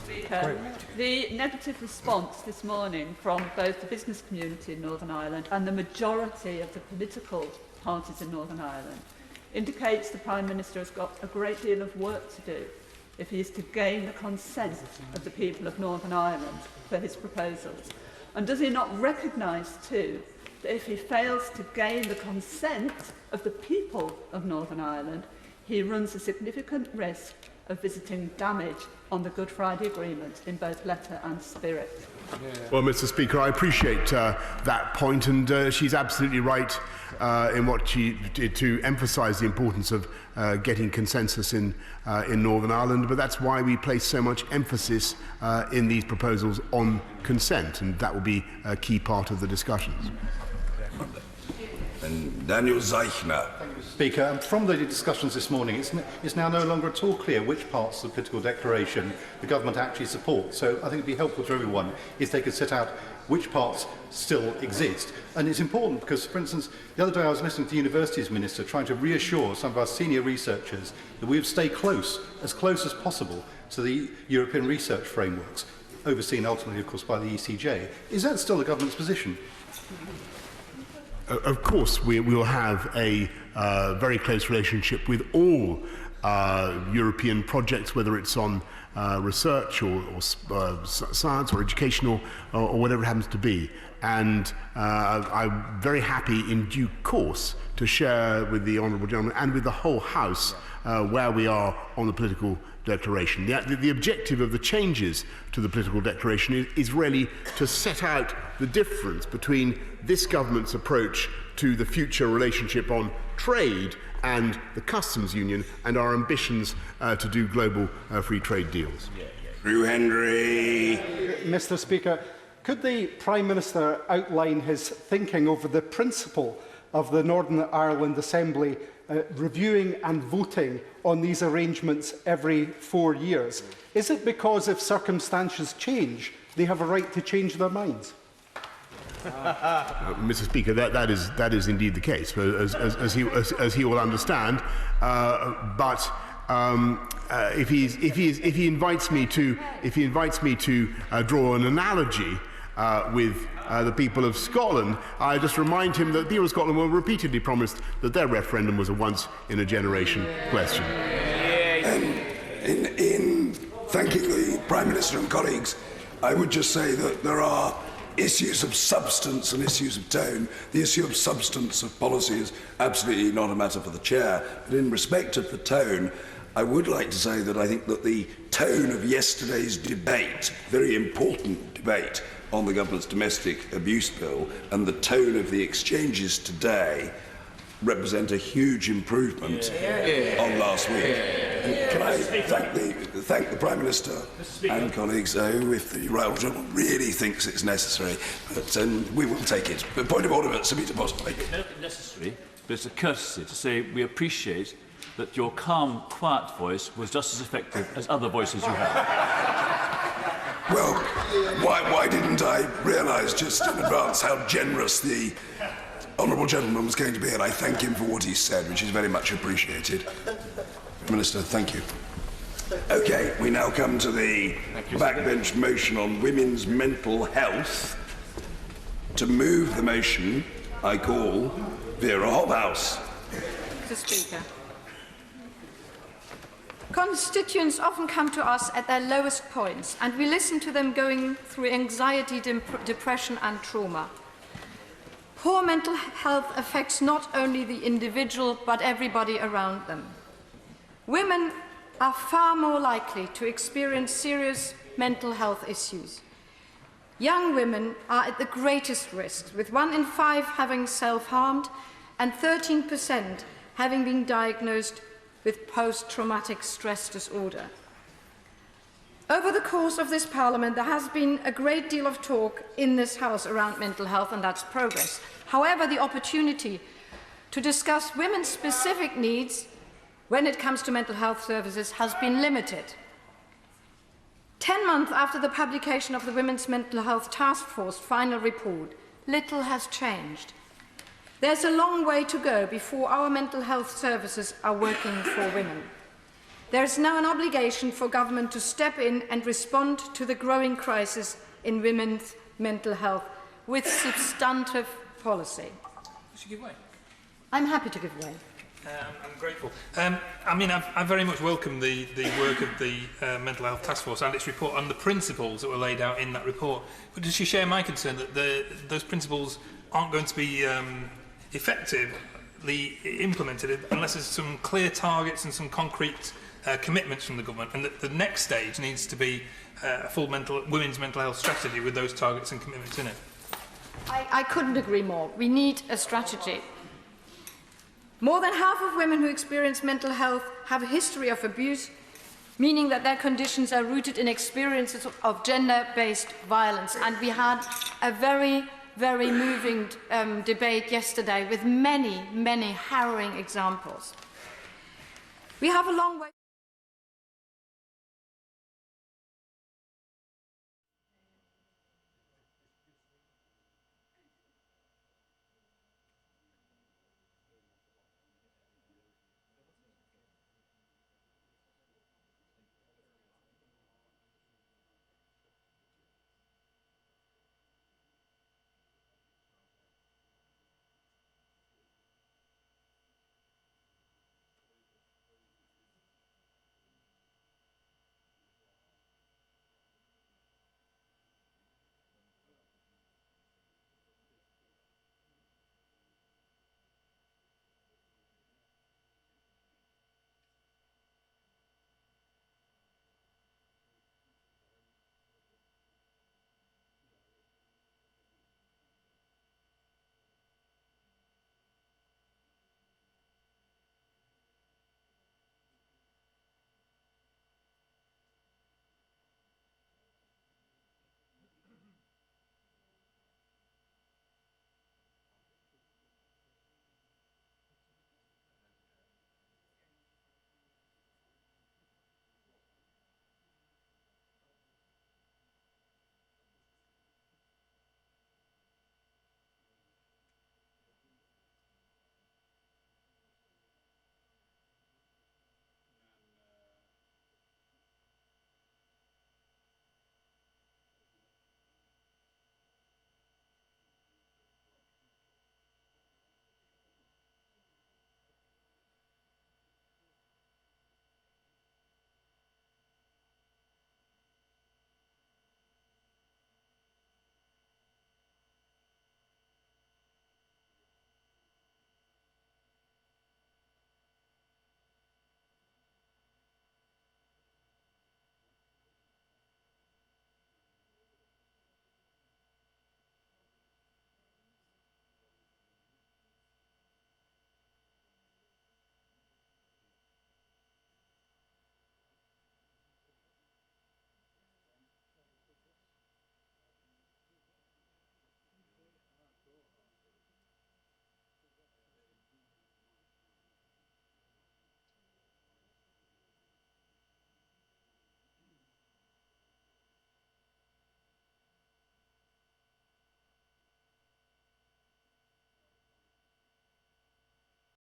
Speaker 17: Speaker, the negative response this morning from both the business community in Northern Ireland and the majority of the political parties in Northern Ireland indicates the Prime Minister has got a great deal of work to do if he is to gain the consent of the people of Northern Ireland for his proposals. And does he not recognise too that if he fails to gain the consent of the people of Northern Ireland, he runs a significant risk of visiting damage on the Good Friday Agreement in both letter and spirit?
Speaker 2: Well, Mr. Speaker, I appreciate that point, and she's absolutely right in what she did to emphasise the importance of getting consensus in Northern Ireland. But that's why we place so much emphasis in these proposals on consent, and that will be a key part of the discussions.
Speaker 3: And Daniel Zeichner.
Speaker 21: Speaker, and from the discussions this morning, it's now no longer at all clear which parts of the political declaration the government actually supports. So I think it would be helpful to everyone if they could set out which parts still exist. And it's important because, for instance, the other day I was listening to the Universities Minister trying to reassure some of our senior researchers that we would stay close as possible to the European research frameworks, overseen ultimately, of course, by the ECJ. Is that still the government's position?
Speaker 2: Of course, we will have a very close relationship with all European projects, whether it's on research or science or educational or whatever it happens to be. And I'm very happy in due course to share with the Honourable Gentleman and with the whole House where we are on the political declaration. The objective of the changes to the political declaration is really to set out the difference between this government's approach to the future relationship on trade and the customs union and our ambitions to do global free trade deals.
Speaker 3: Drew Henry.
Speaker 5: Mr. Speaker, could the Prime Minister outline his thinking over the principle of the Northern Ireland Assembly reviewing and voting on these arrangements every 4 years? Is it because if circumstances change, they have a right to change their minds?
Speaker 2: Mr. Speaker, that is indeed the case, as he will understand. But if he invites me to draw an analogy with the people of Scotland, I just remind him that the people of Scotland were repeatedly promised that their referendum was a once-in-a-generation question.
Speaker 3: In thanking the Prime Minister and colleagues, I would just say that there are issues of substance and issues of tone. The issue of substance of policy is absolutely not a matter for the Chair, but in respect of the tone, I would like to say that I think that the tone of yesterday's debate, very important debate on the government's domestic abuse bill, and the tone of the exchanges today represent a huge improvement on last week. And can I thank the Prime Minister and colleagues who, if the Right Honourable Gentleman really thinks it's necessary, but we will take it. But point of order, Sir Peter Boswell.
Speaker 8: It's not necessary, but it's a courtesy to say we appreciate that your calm, quiet voice was just as effective as other voices you have.
Speaker 3: Well, why didn't I realise just in advance how generous the Honourable Gentleman was going to be, and I thank him for what he said, which is very much appreciated. Minister, thank you. OK, we now come to the backbench motion on women's mental health. To move the motion, I call Vera Hobhouse.
Speaker 16: Mr. Speaker. Constituents often come to us at their lowest points, and we listen to them going through anxiety, depression and trauma. Poor mental health affects not only the individual, but everybody around them. Women are far more likely to experience serious mental health issues. Young women are at the greatest risk, with 1 in 5 having self-harmed and 13% having been diagnosed with post-traumatic stress disorder. Over the course of this Parliament, there has been a great deal of talk in this House around mental health, and that's progress. However, the opportunity to discuss women's specific needs when it comes to mental health services has been limited. 10 months after the publication of the Women's Mental Health Task Force final report, little has changed. There's a long way to go before our mental health services are working for women. There is now an obligation for government to step in and respond to the growing crisis in women's mental health with substantive policy.
Speaker 22: Should give way?
Speaker 16: I'm happy to give way.
Speaker 22: I'm grateful. I mean, I very much welcome the work of the Mental Health Task Force and its report and the principles that were laid out in that report. But does she share my concern that those principles aren't going to be effectively implemented unless there's some clear targets and some concrete commitments from the government, and that the next stage needs to be a full women's mental health strategy with those targets and commitments in it?
Speaker 16: I couldn't agree more. We need a strategy. More than half of women who experience mental health have a history of abuse, meaning that their conditions are rooted in experiences of gender-based violence. And we had a very, very moving debate yesterday with many, many harrowing examples. We have a long way